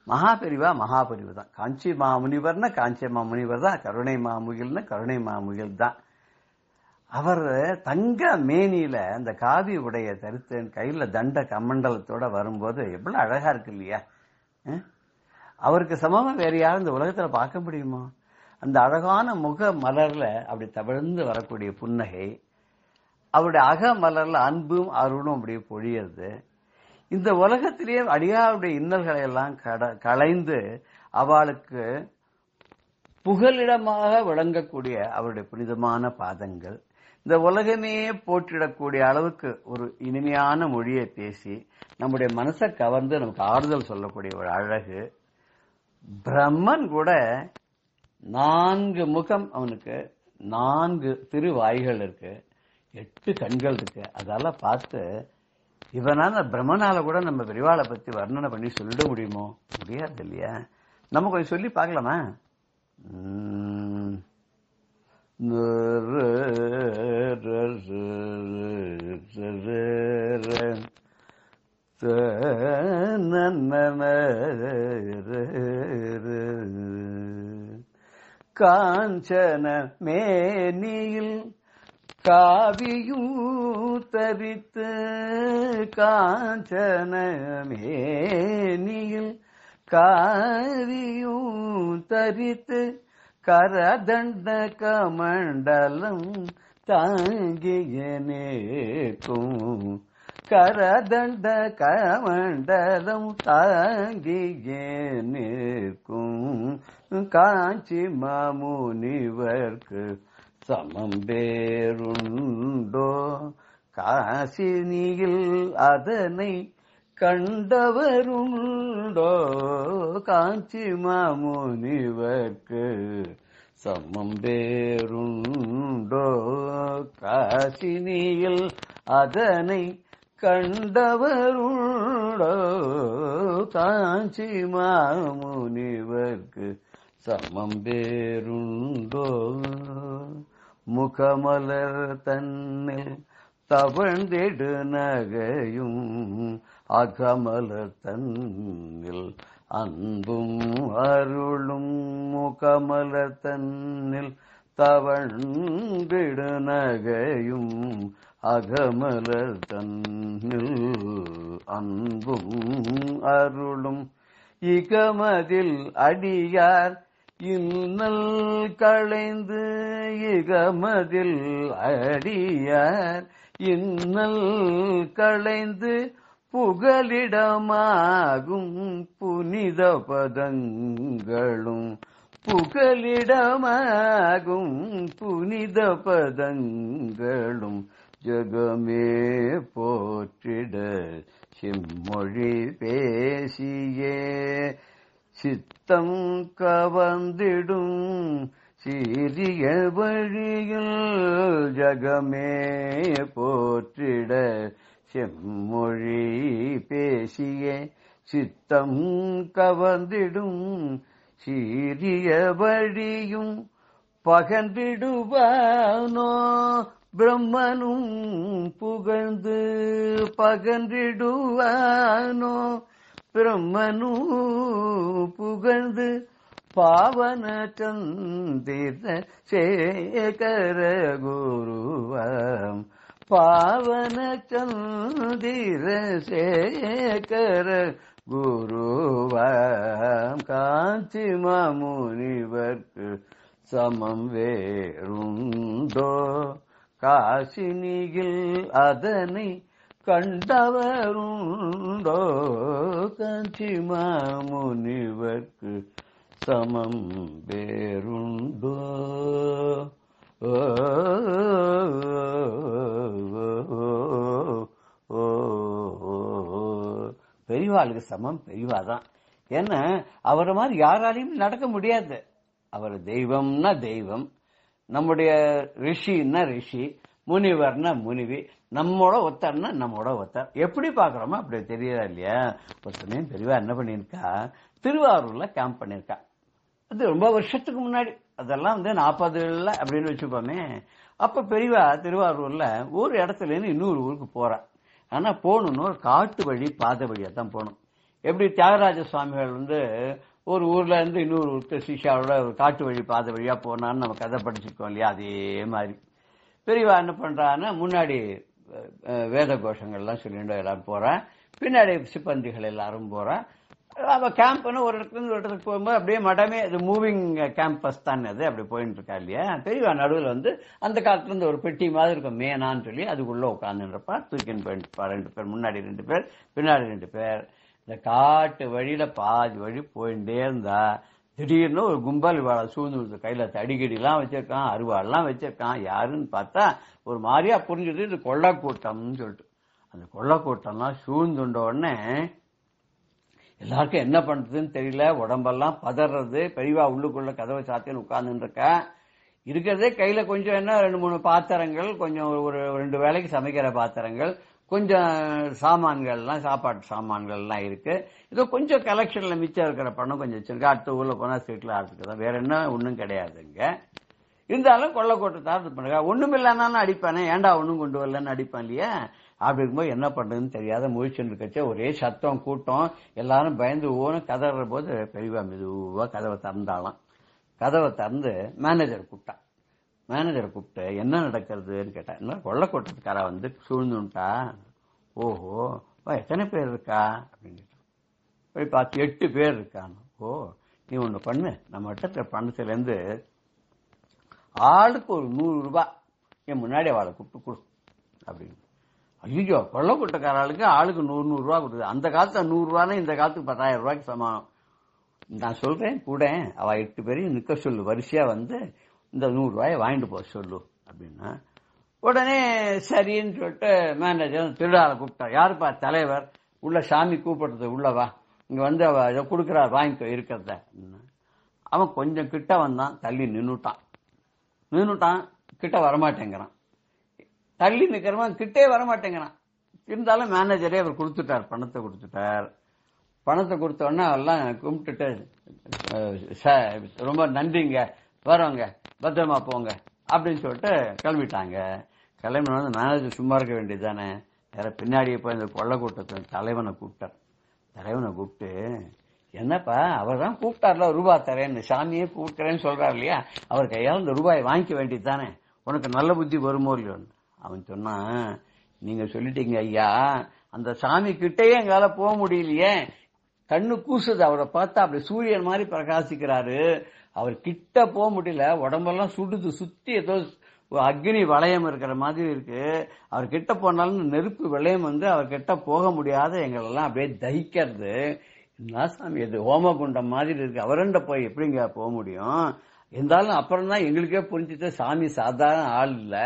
மகா பெரிவா மகா பெரிவு தான். காஞ்சி மாமுனிவர்னா காஞ்சி மாமுனிவர் தான், கருணை மாமுகில்னா கருணை மாமுகில் தான். அவர் தங்க மேனியில அந்த காவி உடைய தரித்து கையில தண்ட கமண்டலத்தோட வரும்போது எவ்வளவு அழகா இருக்கு இல்லையா? அவருக்கு சமமா வேற யாரும் இந்த உலகத்துல பார்க்க முடியுமோ? அந்த அழகான முக மலர்ல அப்படி தவிழ்ந்து வரக்கூடிய புன்னகை, அவருடைய அக மலர்ல அன்பும் அருளும் அப்படியே பொழியறது. இந்த உலகத்திலேயே அடியாருடைய இன்னல்களை எல்லாம் களைந்து அவளுக்கு புகலிடமாக விளங்கக்கூடிய அவருடைய புனிதமான பாதங்கள், இந்த உலகமே போற்றிடக்கூடிய அளவுக்கு ஒரு இனிமையான மொழியை பேசி நம்முடைய மனசை கவர்ந்து நமக்கு ஆறுதல் சொல்லக்கூடிய ஒரு அழகு. பிரம்மன் கூட 4 முகம், அவனுக்கு 4 திருவாய்கள் இருக்கு, 8 கண்கள் இருக்கு. அதெல்லாம் பார்த்து இவனால பிரம்மனால கூட நம்ம பெரியவாளை பத்தி வர்ணனை பண்ணி சொல்லிட முடியுமோ? முடியாது இல்லையா? நம்ம கொஞ்சம் சொல்லி பார்க்கலாமா? காஞ்சன மேனியில் காவியும் தரித்து, காஞ்சன மேனியில் காவியும் தரித்து, கரதண்ட கமண்டலம் தாங்கிய நேக்கும், கரதண்ட கமண்டலம் தாங்கிய நேக்கும், காஞ்சி மாமுனிவர்க்கு சமம் பேருண்டோ? காசினியில் அதனை கண்டவருண்டோ? காஞ்சி மாமுனிவர்க்கு சமம் பேருண்டோ? காசினியில் அதனை கண்டவருண்டோ? காஞ்சி மாமுனிவர்க்கு சமம் பேருண்டோ? முகமலர் தன்னில் தவழ்ந்திடு நகையும், அகமலர் தன்னில் அன்பும் அருளும், முகமலர் தன்னில் தவழ்ந்திடு நகையும், அகமலர் தன்னில் அன்பும் அருளும், இகமதில் அடியார் இன்னல் களைந்து, இகமதில் அடியார் இன்னல் களைந்து, புகலிடமாகும் புனித பதங்களும், புகலிடமாகும் புனித பதங்களும், ஜகமே போற்றிட செம்மொழி பேசியே, சித்தம் கவர்ந்திடும் சீரிய வழியில், ஜகமே போற்றிட செம்மொழி பேசியே, சித்தம் கவர்ந்திடும் சீரிய வழியும், பகன்றிடுவானோ பிரம்மனும் புகழ்ந்து, பகன்றிடுவானோ பிரம்மனு புகழ்ந்து, பாவன சந்திர சேகர குருவாம், பாவன சந்திர சேகர குருவாம், காஞ்சி மாமுனிவர்க்கு சமம் வேறுண்டோ? காசினியில் அதனை கண்டவருண்டோ? காஞ்சி மாமுனிவர்க்கு சமம் வேறுண்டோ? பெரியவாளுக்கு சமம் பெரியவாதான். ஏன்னா அவரை மாதிரி யாராலையும் நடக்க முடியாது. அவர் தெய்வம்னா தெய்வம், நம்முடைய ரிஷின்னா ரிஷி, முனிவர்னா முனிவி, நம்மோட ஒத்தர்னா நம்மோட ஒத்தர். எப்படி பாக்குறோமோ அப்படி தெரியல இல்லையா? ஒரு சமயம் பெரியவா என்ன பண்ணிருக்கா, திருவாரூர்ல கேம்ப் பண்ணிருக்கா. அது ரொம்ப வருஷத்துக்கு முன்னாடி, அதெல்லாம் 40 அப்படின்னு வச்சுப்போமே. அப்ப பெரியவா திருவாரூர்ல ஒரு இடத்துல இருந்து இன்னொரு ஊருக்கு போறா. ஆனா போகணும்னு ஒரு காட்டு வழி பாதை வழியா தான் போகணும். எப்படி தியாகராஜ சுவாமிகள் ஒரு ஊர்ல இருந்து இன்னொரு ஊருக்கு சிஷாவோட ஒரு காட்டு வழி பாதை வழியா போனான்னு நம்ம கதை படிச்சிருக்கோம் இல்லையா? அதே மாதிரி பெரியவா என்ன பண்றான்னா, முன்னாடி வேத கோஷங்கள்லாம் சொல்லிட்டு எல்லாரும் போறா, பின்னாடி சிப்பந்திகள் எல்லாரும் போறா. அவ கேம்ப்னு ஒரு இடத்துல இருந்து ஒரு இடத்துக்கு போகும்போது அப்படியே மடமே, இது மூவிங் கேம்பஸ் தான், அது அப்படி போயிட்டு இருக்கா இல்லையா? பெரியவா நடுவில் அந்த காலத்துல இருந்து ஒரு பெட்டி மாதிரி இருக்கும், மேனான்னு சொல்லி அதுக்குள்ள உட்காந்துருப்பா. தூக்கின்னு போயிட்டு 2 பேர், முன்னாடி 2 பேர், பின்னாடி 2 பேர். இந்த காட்டு வழியில பாதி வழி போயிட்டே இருந்தா திடீர்னு ஒரு கும்பல் இவாளை சூழ்ந்து கையில தடிக்கடிலாம் வச்சிருக்கான், அருவாள்லாம் வச்சிருக்கான். யாருன்னு பார்த்தா ஒரு மாதிரியா புரிஞ்சுது, இது கொள்ளை கூட்டம்னு சொல்லிட்டு. அந்த கொள்ளை கூட்டம்லாம் சூழ்ந்துண்ட உடனே எல்லாருக்கும் என்ன பண்றதுன்னு தெரியல, உடம்பெல்லாம் பதறது. பெரியவா உள்ளுக்குள்ள கதவை சாத்தின்னு உட்கார்ந்துட்டு இருக்கா. இருக்கிறதே கையில கொஞ்சம் என்ன 2-3 பாத்திரங்கள், கொஞ்சம் ஒரு 2 வேளைக்கு சமைக்கிற பாத்திரங்கள், கொஞ்சம் சாமான்கள்லாம், சாப்பாட்டு சாமான்கள்லாம் இருக்கு. இதோ கொஞ்சம் கலெக்ஷன்ல மிச்சம் இருக்கிற பணம் கொஞ்சம் வச்சிருக்கா. அடுத்த ஊர்ல போனா ஸ்ட்ரீட்ல ஆடுறதுக்குதான், வேற என்ன ஒன்றும் கிடையாதுங்க. இருந்தாலும் கொள்ளக்கோட்டத்தார் இது பண்ணுங்க, ஒண்ணும் இல்லைன்னாலும் அடிப்பானே, ஏண்டா ஒன்னும் கொண்டு வரலன்னு அடிப்பான் இல்லையா? அப்படி இருக்கும்போது என்ன பண்றதுன்னு தெரியாத முழிச்சுட்டு இருக்கச்சே ஒரே சத்தம், கூட்டம், எல்லாரும் பயந்து ஓன கதற போது பெரியவா மெதுவா கதவை திறந்தாலாம். கதவை திறந்து மேனேஜர் கூப்பிட்டா. மேனேஜரை கூப்பிட்டு என்ன நடக்கிறதுன்னு கேட்டா, என்ன கொள்ளக்கோட்டத்துக்காரா சூழ்ந்துட்டா. ஓஹோ, எத்தனை பேர் இருக்கா அப்படின்னு போய் பார்த்து 8 பேர் இருக்கான்னு. ஓ, நீ ஒண்ணு பண்ணு, நம்ம கிட்ட பணத்துல இருந்து ஆளுக்கு ஒரு 100 ரூபாய் என் முன்னாடி அவளை கூப்பிட்டு கொடு அப்படின்னு. ஐயோ, கொள்ளக்கூட்டக்காரர்களுக்கு ஆளுக்கு 100 ரூபாய் கொடுக்குது. அந்த காலத்துல 100 ரூபான்னா இந்த காலத்துக்கு 10,000 ரூபாய்க்கு சமானம். நான் சொல்றேன் கூட, அவ 8 பேரையும் நிக்க சொல்லு, வரிசையா இந்த 100 ரூபாயை வாங்கிட்டு போக சொல்லு அப்படின்னா. உடனே சரின்னு சொல்லிட்டு மேனேஜர் திருடாளை கூப்பிட்டா. யாருப்பா? தலைவர். உள்ள சாமி கூப்பிடுறது, உள்ளவா, இங்க அவ இதை கொடுக்குறா, வாங்கிக்கோ இருக்கிறத. அவன் கொஞ்சம் கிட்ட வந்தான், தள்ளி நின்னுட்டான். கிட்ட வரமாட்டேங்கிறான். தள்ளி நிக்கிறவன் கிட்டே வரமாட்டேங்கிறான். இருந்தாலும் மேனேஜரே அவர் கொடுத்துட்டார், பணத்தை கொடுத்துட்டார். பணத்தை கொடுத்த உடனே எல்லாம் கும்பிட்டுட்டு, ரொம்ப நன்றிங்க, வரோங்க, பத்திரமா போங்க அப்படின்னு சொல்லிட்டு கிளம்பிட்டாங்க. கிளம்பின மேனேஜர் சும்மா இருக்க வேண்டியதுதானே, வேற பின்னாடியே போய் இந்த கொள்ளை கூட்டத்தை தலைவனை கூப்பிட்டார். தலைவனை கூப்பிட்டு, என்னப்பா அவர் தான் கூப்பிட்டார்ல ரூபாய் தரேன்னு, சாமியே கூப்பிட்டுறேன்னு சொல்றாரு இல்லையா, அவர் கையால் இந்த ரூபாயை வாங்கிக்க வேண்டியது தானே, உனக்கு நல்ல புத்தி வருமோ இல்லையோன்னு. அவன் சொன்னான், நீங்க சொல்லிட்டீங்க ஐயா, அந்த சாமி கிட்டேயே எங்களால போக முடியலையே, கண்ணு கூசுது, அவரை பார்த்தா அப்படி சூரியன் மாதிரி பிரகாசிக்கிறாரு, அவர் கிட்ட போக முடியல, உடம்பெல்லாம் சுடுது, சுத்தி ஏதோ அக்னி வளையம் இருக்கிற மாதிரி இருக்கு, அவர் கிட்ட போனாலும் நெருப்பு விளையம் அவர் கிட்ட போக முடியாத எங்களெல்லாம் அப்படியே தகிக்கிறது. என்ன சாமி இது, ஹோமகுண்டம் மாதிரி இருக்கு, அவரண்ட போய் எப்படிங்க போக முடியும்? இருந்தாலும் அப்புறம் தான் எங்களுக்கே புரிஞ்சுட்டு, சாமி சாதாரண ஆள் இல்ல,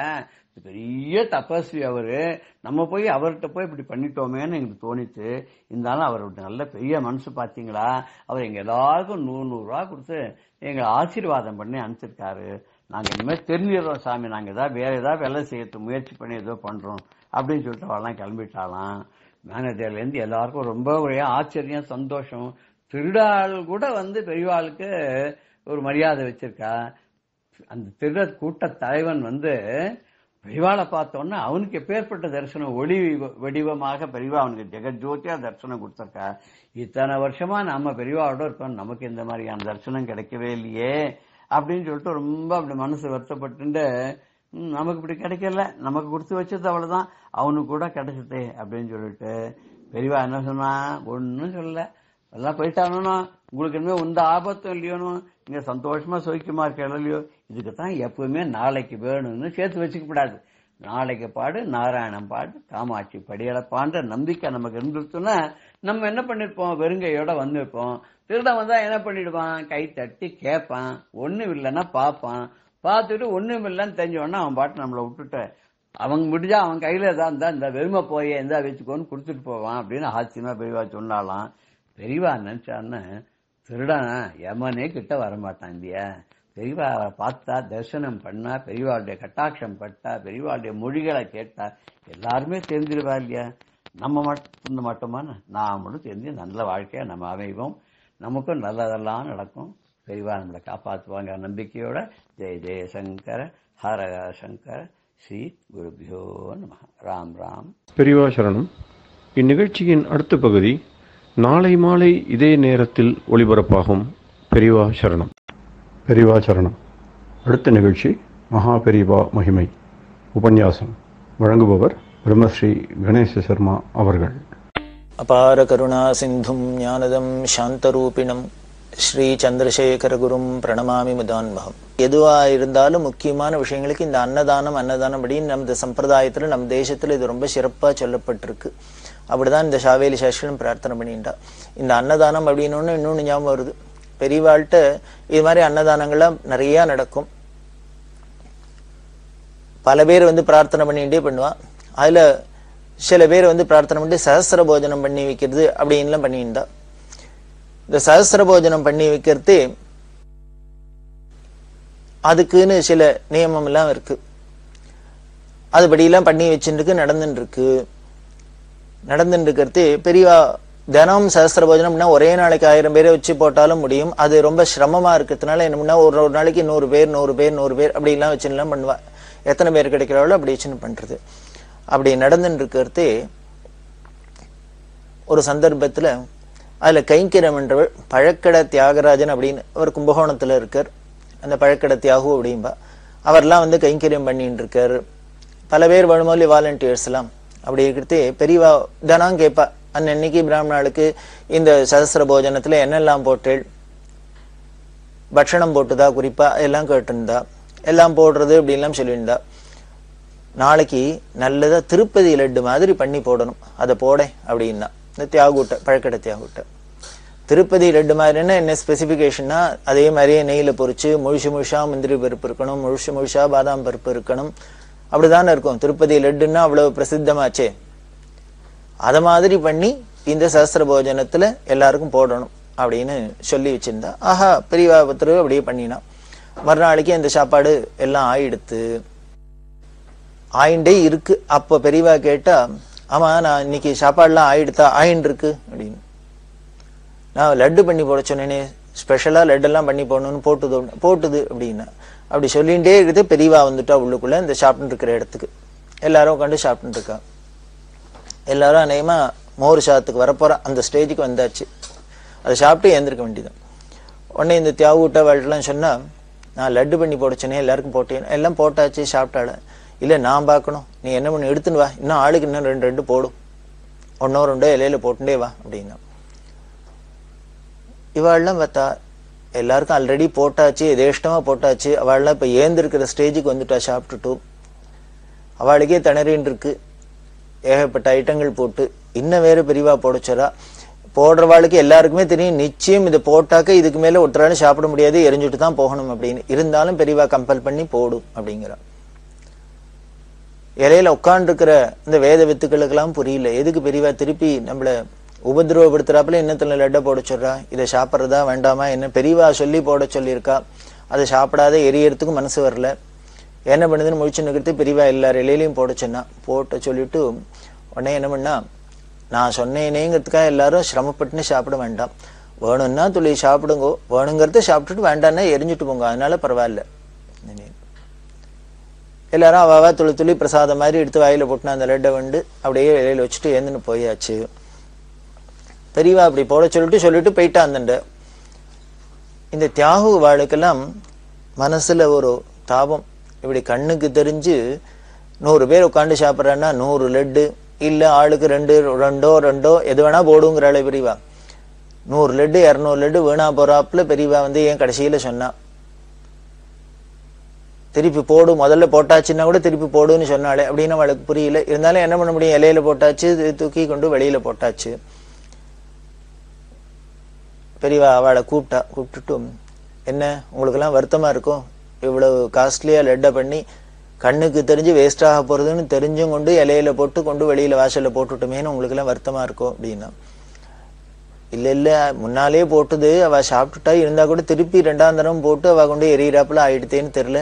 பெரிய தபஸ்வி அவரு, நம்ம போய் அவர்கிட்ட போய் இப்படி பண்ணிட்டோமேன்னு எங்களுக்கு தோணிச்சு. இருந்தாலும் அவரோட நல்ல பெரிய மனசு பாத்தீங்களா, அவர் எங்க எல்லாருக்கும் 100 ரூபாய் கொடுத்து எங்களை ஆசீர்வாதம் பண்ணி அனுப்பிச்சிருக்காரு. நாங்க இனிமேல் தெரிஞ்சிடறோம் சாமி, நாங்க வேற ஏதாவது வேலை செய்யறதுக்கு முயற்சி பண்ணி ஏதோ பண்றோம் அப்படின்னு சொல்லிட்டு அவெல்லாம் கிளம்பிட்டாலாம். மேனேஜர்ல இருந்து எல்லாருக்கும் ரொம்ப ஒரே ஆச்சரியம், சந்தோஷம். திருடாள் கூட பெரியவாளுக்கு ஒரு மரியாதை வச்சிருக்கா. அந்த திருட கூட்ட தலைவன் பெரியவாளை பார்த்தோன்னா அவனுக்கு எப்பேற்பட்ட தரிசனம், ஒளி வடிவமாக பெரியவா அவனுக்கு ஜெகஜோதியா தரிசனம் கொடுத்திருக்கா. இத்தனை வருஷமா நாம பெரியவாவோட இருக்கோம், நமக்கு இந்த மாதிரியான தரிசனம் கிடைக்கவே இல்லையே அப்படின்னு சொல்லிட்டு ரொம்ப அப்படி மனசு வருத்தப்பட்டு, நமக்கு இப்படி கிடைக்கல, நமக்கு கொடுத்து வச்சது அவ்வளவுதான், அவனுக்கு கூட கிடைச்சதே அப்படின்னு சொல்லிட்டு பெரியவா என்ன சொன்னா, ஒன்னும் சொல்லல, எல்லாம் போயிட்டானோ, உங்களுக்கு இனிமே எந்த ஆபத்தும் இல்லையோனோ, நீங்க சந்தோஷமா சௌக்கியமா இருக்க இல்லையோ, இதுக்குத்தான் எப்பவுமே நாளைக்கு வேணும்னு சேர்த்து வச்சுக்க கூடாது. நாளைக்கு பாடு, நாராயணம் பாடு, காமாட்சி படியளப்பான்ற நம்பிக்கை நமக்கு இருந்துச்சுன்னா நம்ம என்ன பண்ணிருப்போம், வெறுங்கையோட வந்திருப்போம். திருடன் வந்தா என்ன பண்ணிடுவான், கை தட்டி கேட்பான், ஒண்ணும் இல்லைன்னா பாப்பான், பார்த்துட்டு ஒண்ணும் இல்லைன்னு தெரிஞ்சவொன்னா அவன் பாட்டு நம்மளை விட்டுட்டு, அவங்க முடிஞ்சா அவன் கையில ஏதாவது இருந்தா இந்த வெறுமை போய் எந்த வச்சுக்கோன்னு கொடுத்துட்டு போவான் அப்படின்னு ஆச்சரியமா பெரியவா சொன்னாலாம். பெரியவா நினைச்சான்னு, திருடனா யமனே கிட்ட வரமாட்டான் இல்லையா? பெரியவாளை பார்த்தா, தரிசனம் பண்ணா, பெரியவாளுடைய கட்டாட்சம் பட்டா, பெரியவாளுடைய மொழிகளை கேட்டா எல்லாருமே தெரிஞ்சிருவா இல்லையா? நம்ம மட்டுமான நாமளும் தெரிஞ்சு நல்ல வாழ்க்கையா நம்ம அமைவோம். நமக்கும் நல்லதெல்லாம் நடக்கும். பெரியவா நம்மளை காப்பாற்றுவாங்க நம்பிக்கையோட. ஜெய ஜெயசங்கர ஹர ஹர சங்கர ஸ்ரீ குருபியோ நம. ராம் ராம். பெரியவா சரணம். இந்நிகழ்ச்சியின் அடுத்த பகுதி நாளை மாலை இதே நேரத்தில் ஒளிபரப்பாகும். பெரியவா சரணம். பெரியவா சரணம். அடுத்த நிகழ்ச்சி மகா பெரியவா மகிமை உபன்யாசம். வழங்குபவர் பிரம்மஸ்ரீ கணேச சர்மா அவர்கள். அபார கருணா சிந்தும் ஞானதம் சாந்தரூபிணம் ஸ்ரீ சந்திரசேகர குரும் பிரணமாமி முதான்மகம். எதுவா இருந்தாலும் முக்கியமான விஷயங்களுக்கு இந்த அன்னதானம் அப்படின்னு நம்ம சம்பிரதாயத்துல நம்ம தேசத்துல இது ரொம்ப சிறப்பா சொல்லப்பட்டிருக்கு. அப்படிதான் இந்த சாவேலி சாஸ்திரம் பிரார்த்தனை பண்ணிட்டா. இந்த அன்னதானம் அப்படின்னு இன்னொன்னு ஞாபகம் வருது. பெரியவாள்கிட்ட இது மாதிரி அன்னதானங்கள்லாம் நிறைய நடக்கும். பல பேர் பிரார்த்தனை பண்ணிட்டே பண்ணுவான். அதுல சில பேர் பிரார்த்தனை பண்ணிட்டு சஹஸ்ர போஜனம் பண்ணி வைக்கிறது அப்படின்லாம் பண்ணியிருந்தா. இந்த சஹஸ்ர போஜனம் பண்ணி வைக்கிறது அதுக்குன்னு சில நியமம் எல்லாம் இருக்கு. அதுபடியெல்லாம் பண்ணி வச்சுருக்கு நடந்துட்டு இருக்கிறது. பெரியவா தினம் சஹஸ்ர போஜனம்னா ஒரே நாளைக்கு 1000 பேரை வச்சு போட்டாலும் முடியும். அது ரொம்ப சிரமமா இருக்கிறதுனால என்ன ஒரு நாளைக்கு 100 பேர் அப்படிலாம் வச்சுலாம் பண்ணுவா. எத்தனை பேர் கிடைக்கிறாளோ அப்படி வச்சுன்னு பண்றது. அப்படி நடந்துட்டு இருக்கிறது ஒரு சந்தர்ப்பத்துல அதுல கைங்கிரம் என்றவர் பழக்கடை தியாகராஜன் அப்படின்னு அவர் கும்பகோணத்துல இருக்கார். அந்த பழக்கடை தியாகு அப்படின்பா. அவர்லாம் கைங்கரியம் பண்ணிட்டு இருக்காரு. பல பேர் வழுமொழி வாலண்டியர்ஸ் எல்லாம். அப்படி இருக்கிறது பெரியவா தினம் கேட்பா, அன்னைக்கு பிராமணாளுக்கு இந்த சஹஸ்ர போஜனத்துல என்னெல்லாம் போட்டேள், பட்சணம் போட்டுதா குறிப்பா எல்லாம் கேட்டிருந்தா. எல்லாம் போடுறது அப்படின்லாம் சொல்லியிருந்தா. நாளைக்கு நல்லதா திருப்பதி லட்டு மாதிரி பண்ணி போடணும், அதை போட அப்படின்னா இந்த தியாகுட்ட பழக்கடை தியாகுட்ட. திருப்பதி லட்டு மாதிரின்னா என்ன ஸ்பெசிபிகேஷன்னா, அதே மாதிரியே நெய்யில பொறிச்சு முழுசா முந்திரி பருப்பு இருக்கணும், முழுசா பாதாம் பருப்பு இருக்கணும். அப்படிதானே இருக்கும். திருப்பதி லட்டுன்னா அவ்வளவு பிரசித்தமாச்சே. அத மாதிரி பண்ணி இந்த சஹஸ்ர போஜனத்துல எல்லாருக்கும் போடணும் அப்படின்னு சொல்லி வச்சிருந்தா. ஆஹா, பெரியவா பத்திர அப்படியே பண்ணினா. மறுநாளைக்கு இந்த சாப்பாடு எல்லாம் ஆயிண்டே இருக்கு. அப்ப பெரியவா கேட்டா, ஆமா நான் இன்னைக்கு சாப்பாடுலாம் ஆயின்னு இருக்கு அப்படின்னு. நான் லட்டு பண்ணி போட சொன்னேனே, ஸ்பெஷலா லட்டெல்லாம் பண்ணி போடணும்னு போட்டுது அப்படின்னா. அப்படி சொல்லிகிட்டே இருக்குது. பெரியவா வந்துட்டா உள்ளுக்குள்ள இந்த சாப்பிட்டு இருக்கிற இடத்துக்கு. எல்லாரும் உட்காந்து சாப்பிட்டு இருக்கா. எல்லாரும் அநேகமா மோர் சாதத்துக்கு வரப்போறா. அந்த ஸ்டேஜுக்கு வந்தாச்சு. அதை சாப்பிட்டு ஏந்திருக்க வேண்டியதான். உடனே இந்த தியாகுட்ட வாழ்லாம் சொன்னா, நான் லட்டு பண்ணி போட சொன்னேன், எல்லாருக்கும் போட்டேன், எல்லாம் போட்டாச்சு சாப்பிட்டால. இல்ல நான் பார்க்கணும், நீ என்ன பண்ணி எடுத்துன்னு வா, இன்னும் ஆளுக்கு இன்னும் 2 போடும், 1 இலையில போட்டுட்டே வா அப்படின்னா. இவாள்லாம் பார்த்தா எல்லாருக்கும் ஆல்ரெடி போட்டாச்சு, எதேஷ்டமா போட்டாச்சு. அவள்லாம் இப்ப ஏந்திருக்கிற ஸ்டேஜுக்கு வந்துட்டா சாப்பிட்டுட்டு. அவளுக்கே திணறின்னு இருக்கு. ஏகப்பட்ட ஐட்டங்கள் போட்டு இன்னும் வேற பெரியவா போடச்சரா. போடுறவாளுக்கு எல்லாருக்குமே தெரியும், நிச்சயம் இதை போட்டாக்க இதுக்கு மேல ஒருத்தராலும் சாப்பிட முடியாது, எரிஞ்சுட்டு தான் போகணும் அப்படின்னு. இருந்தாலும் பெரியவா கம்பல் பண்ணி போடும் அப்படிங்கிறா. இலையில உட்காண்டிருக்கிற இந்த வேத வித்துக்களுக்கெல்லாம் புரியல. எதுக்கு பெரியவா திருப்பி நம்மள உபதிரவப்படுத்துறாப்புல இன்னத்துல லட்டை போட சொல்றா, இதை சாப்பிட்றதா வேண்டாமா என்ன? பெரியவா சொல்லி போட சொல்லியிருக்கா. அதை சாப்பிடாத எரியறதுக்கு மனசு வரல. என்ன பண்ணுதுன்னு முழிச்சு நிற்கிறது. பெரியவா எல்லாரும் இலையிலையும் போட சொன்னா. போட்ட சொல்லிட்டு உடனே என்ன பண்ணா, நான் சொன்னேனேங்கிறதுக்காக எல்லாரும் சிரமப்பட்டுன்னு சாப்பிட வேண்டாம், வேணும்னா துளி சாப்பிடுங்கோ, வேணுங்கிறத சாப்பிட்டுட்டு வேண்டாம்னா எரிஞ்சுட்டு போங்க, அதனால பரவாயில்ல. எல்லாரும் அவாவா துளி பிரசாதம் மாதிரி எடுத்து வாயில போட்டுனா அந்த லட்டை அப்படியே இலையில வச்சுட்டு ஏந்துன்னு போயாச்சு. பெரியவா அப்படி போட சொல்லிட்டு போயிட்டா. அந்த இந்த தியாகு வாளுக்கெல்லாம் மனசுல ஒரு தாபம். இப்படி கண்ணுக்கு தெரிஞ்சு 100 பேர் உட்காந்து சாப்பிட்றான்னா 100 லட்டு இல்ல ஆளுக்கு 2 எது வேணா போடுங்கிறாளே பெரியவா. 100 லட்டு 200 லட்டு வீணா போறாப்புல பெரியவா ஏன் கடைசியில சொன்னா, திருப்பி போடு, முதல்ல போட்டாச்சுன்னா கூட திருப்பி போடுன்னு சொன்னாலே அப்படின்னு அவளுக்கு புரியல. இருந்தாலும் என்ன பண்ண முடியும், இலையில போட்டாச்சு, தூக்கி கொண்டு வெளியில போட்டாச்சு. பெரியவா அவளை கூப்பிட்டுட்டு, என்ன உங்களுக்கு எல்லாம் வருத்தமா இருக்கும், இவ்வளவு காஸ்ட்லியா லட்டை பண்ணி கண்ணுக்கு தெரிஞ்சு வேஸ்ட் ஆக போறதுன்னு தெரிஞ்சும் கொண்டு இலையில போட்டு கொண்டு வெளியில வாசல்ல போட்டுட்டோமேன்னு உங்களுக்கு எல்லாம் வருத்தமா இருக்கும் அப்படின்னா. இல்ல முன்னாலே போட்டுது, அவ சாப்பிட்டுட்டா, இருந்தா கூட திருப்பி 2ஆம் தரம் போட்டு அவ கொண்டு எரியிறாப்புல ஆயிடுத்தேன்னு தெரியல.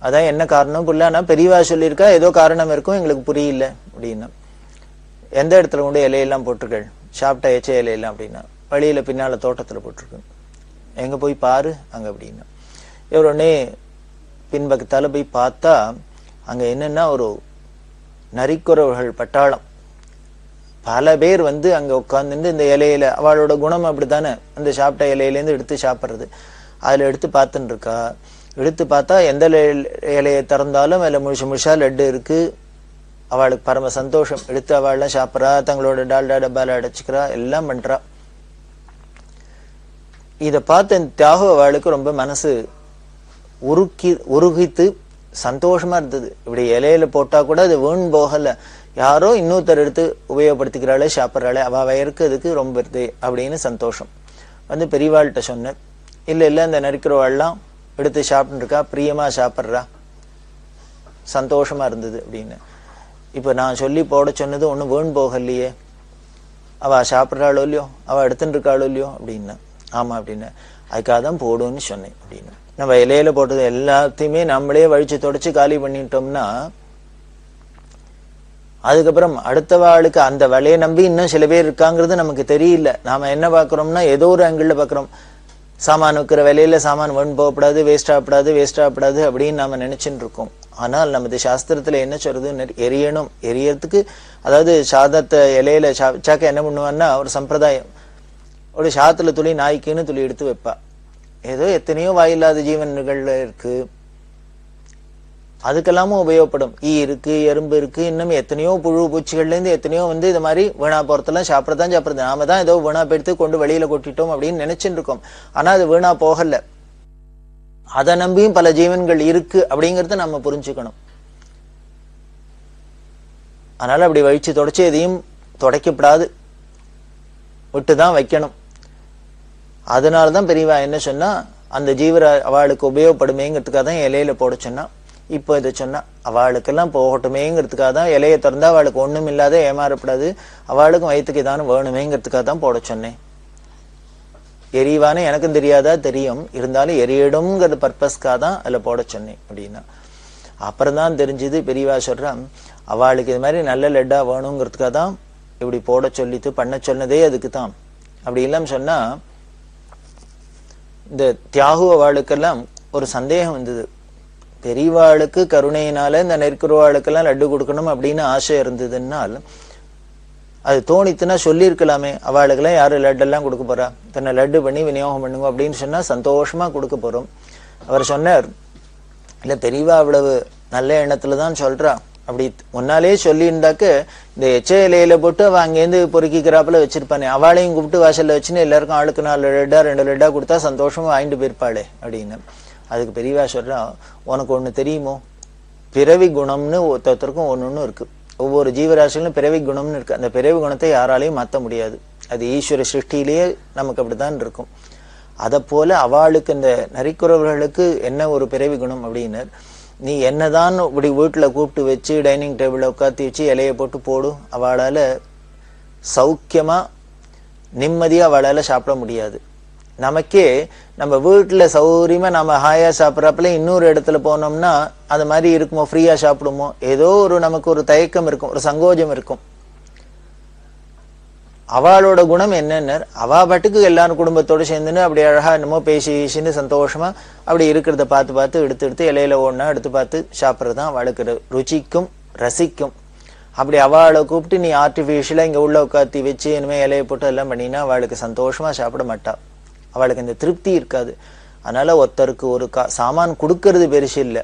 அதான் என்ன காரணம் புரியல. ஆனா பெரியவா சொல்லியிருக்கா ஏதோ காரணம் இருக்கும், எங்களுக்கு புரியல அப்படின்னா. எந்த இடத்துல கொண்டு இலையெல்லாம் போட்டிருக்கள்? சாப்பிட்ட எச்ச இலையெல்லாம் அப்படின்னா. வழியில பின்னால தோட்டத்துல போட்டிருக்கு. எங்க போய் பாரு அங்க அப்படின்னா. இவர் உடனே பின்பக்கத்தால போய் பார்த்தா அங்க என்னன்னா ஒரு நரிக்குறவர்கள் பட்டாளம் பல பேர் அங்க உட்கார்ந்து இந்த இலையில, அவளோட குணம் அப்படித்தானே, அந்த சாப்பிட்ட இலையிலேருந்து எடுத்து சாப்பிட்றது. அதுல எடுத்து பார்த்துன்னு இருக்கா. எடுத்து பார்த்தா எந்த இலையை திறந்தாலும் அதுல முழுசா லட்டு இருக்கு. அவளுக்கு பரம சந்தோஷம். எடுத்து அவள்லாம் சாப்பிட்றா, தங்களோட டால்டா டப்பால அடைச்சிக்கிறா, எல்லாம் பண்றா. இத பார்த்த தியாகு அவளுக்கு ரொம்ப மனசு உருகித்து சந்தோஷமா இருந்தது. இப்படி இலையில போட்டா கூட அது வீண் போகல, யாரோ இன்னொருத்தர் எடுத்து உபயோகப்படுத்திக்கிறாளே, சாப்பிட்றாளே, அவ வயருக்கு அதுக்கு ரொம்ப இருது அப்படின்னு சந்தோஷம். பெரியவாள்கிட்ட சொன்ன. இல்ல இந்த நரிக்கிறவாள்லாம் எடுத்து சாப்பிட்டு இருக்கா, பிரியமா சாப்பிட்றா, சந்தோஷமா இருந்தது அப்படின்னு. இப்ப நான் சொல்லி போட சொன்னது ஒன்னும் வீண் போகலையே, அவ சாப்பிட்றாளோ இல்லையோ, அவ எடுத்துட்டு இருக்காளோ இல்லையோ அப்படின்னா. ஆமா அப்படின்னு. அதுக்காக தான் போடுன்னு சொன்னேன் அப்படின்னு. நம்ம இலையில போட்டது எல்லாத்தையுமே நம்மளே வழிச்சு தொடச்சு காலி பண்ணிட்டோம்னா அதுக்கப்புறம் அடுத்த வாளுக்கு அந்த வலையை நம்பி இன்னும் சில பேர் இருக்காங்கிறது நமக்கு தெரியல. நாம என்ன பாக்குறோம்னா ஏதோ ஒரு ஆங்கிள் பாக்குறோம். சாமான் வைக்கிற விலையில சாமான் வீண் போகப்படாது, வேஸ்ட் ஆகப்படாது அப்படின்னு நாம நினைச்சுட்டு இருக்கோம். ஆனால் நமது சாஸ்திரத்துல என்ன சொல்றது, எரியணும். எரியறதுக்கு அதாவது சாதத்தை இலையில சாக்க என்ன பண்ணுவான்னா, ஒரு சம்பிரதாயம், ஒரு சாத்துல துளி நாய்க்குன்னு துளி எடுத்து வைப்பா. ஏதோ எத்தனையோ வாயில்லாத ஜீவன்கள் இருக்கு, அதுக்கெல்லாமும் உபயோகப்படும். ஈ இருக்கு, எறும்பு இருக்கு, இன்னும் எத்தனையோ புழு பூச்சிகள்ல இருந்து எத்தனையோ இது மாதிரி வீணா போறதெல்லாம் சாப்பிடறது. நாம தான் ஏதோ வீணா போயிடுத்து கொண்டு வெளியில கொட்டிட்டோம் அப்படின்னு நினைச்சுட்டு இருக்கோம். ஆனா அது வீணா போகல, அதை நம்பியும் பல ஜீவன்கள் இருக்கு அப்படிங்கறத நம்ம புரிஞ்சுக்கணும். அதனால அப்படி வழிச்சு தொடச்சு எதையும் தொடக்கப்படாது, விட்டுதான் வைக்கணும். அதனாலதான் பெரியவா என்ன சொன்னா, அந்த ஜீவர அவளுக்கு உபயோகப்படுமேங்கிறதுக்காக தான் இலையில போட சொன்னா. இப்போ இதை சொன்னா அவளுக்கெல்லாம் போகட்டுமேங்கிறதுக்காக தான் இலையை திறந்தா அவளுக்கு ஒண்ணும் இல்லாத ஏமாறப்படாது, அவளுக்கும் வயிற்றுக்கு ஏதானும் வேணுமேங்கிறதுக்காக தான் போட சொன்னேன். எரிவானே எனக்கும் தெரியாதா, தெரியும், இருந்தாலும் எரியடும்ங்கிற பர்பஸ்க்காக தான் அதுல போட சொன்னேன் அப்படின்னா. அப்புறம் தான் தெரிஞ்சது, பெரியவா சொல்றான், அவளுக்கு இது மாதிரி நல்ல லட்டா வேணுங்கிறதுக்காக தான் இப்படி போட சொல்லிட்டு பண்ண சொன்னதே அதுக்கு தான். அப்படி இல்லாம சொன்னா இந்த தியாகு அவளுக்கெல்லாம் ஒரு சந்தேகம் வந்தது. பெரியவாளுக்கு கருணையினால இந்த நெருக்குறவாளுக்கெல்லாம் லட்டு கொடுக்கணும் அப்படின்னு ஆசை இருந்ததுனால் அது தோணித்துனா சொல்லியிருக்கலாமே, அவளுக்கெல்லாம் யாரு லட்டெல்லாம் கொடுக்க போறா, தன்னை லட்டு பண்ணி விநியோகம் பண்ணுங்க அப்படின்னு சொன்னா சந்தோஷமா கொடுக்க போறோம். அவர் சொன்னார், இல்ல பெரியவா அவ்வளவு நல்ல எண்ணத்துலதான் சொல்றா, அப்படி முன்னாலே சொல்லியிருந்தாக்க இந்த எச்ச இலையில போட்டு அவ அங்கேருந்து பொறுக்கிக்கிறாப்புல வச்சிருப்பானே, அவளையும் கூப்பிட்டு வாசல்ல வச்சுன்னு எல்லாருக்கும் ஆளுக்கு 4 லட்டா 2 லட்டா கொடுத்தா சந்தோஷமா வாங்கிட்டு போயிருப்பாளே அப்படின்னு. அதுக்கு பெரியவா சொல்றா, உனக்கு ஒண்ணு தெரியுமோ, பிறவி குணம்னு ஒருத்தருக்கும் ஒன்னொன்னு இருக்கு. ஒவ்வொரு ஜீவராசிகளும் பிறவி குணம்னு இருக்கு. அந்த பிறவி குணத்தை யாராலையும் மாற்ற முடியாது, அது ஈஸ்வர சிருஷ்டியிலேயே நமக்கு அப்படித்தான் இருக்கும். அதை போல அவளுக்கு இந்த நரிக்குறவர்களுக்கு என்ன ஒரு பிறவி குணம் அப்படின்னு, நீ என்னதான் இப்படி வீட்டுல கூப்பிட்டு வச்சு டைனிங் டேபிள்ல உட்காத்தி வச்சு இலையை போட்டு போடு, அவளால சௌக்கியமா நிம்மதியா அவளால சாப்பிட முடியாது. நமக்கே நம்ம வீட்டுல சௌகரியமா நம்ம ஹாயா சாப்பிட்றப்பல இன்னொரு இடத்துல போனோம்னா அது மாதிரி இருக்குமோ, ஃப்ரீயா சாப்பிடுமோ, ஏதோ ஒரு நமக்கு ஒரு தயக்கம் இருக்கும், ஒரு சங்கோஜம் இருக்கும். அவளோட குணம் என்னன்னு, அவ பாட்டுக்கு எல்லாரும் குடும்பத்தோட சேர்ந்துன்னு அப்படி அழகா என்னமோ பேசின்னு சந்தோஷமா அப்படி இருக்கிறத பார்த்து எடுத்து இலையில ஒண்ணா எடுத்து பார்த்து சாப்பிட்றதுதான் அவளுக்கு ருச்சிக்கும் ரசிக்கும். அப்படி அவளை கூப்பிட்டு நீ ஆர்டிபிஷியலா இங்க உள்ள உட்காத்தி வச்சு இனிமே இலையை போட்டு எல்லாம் பண்ணினா அவளுக்கு சந்தோஷமா சாப்பிட மாட்டா, அவளுக்கு இந்த திருப்தி இருக்காது. அதனால ஒருத்தருக்கு ஒரு சாமான் கொடுக்கறது பெருசு இல்லை,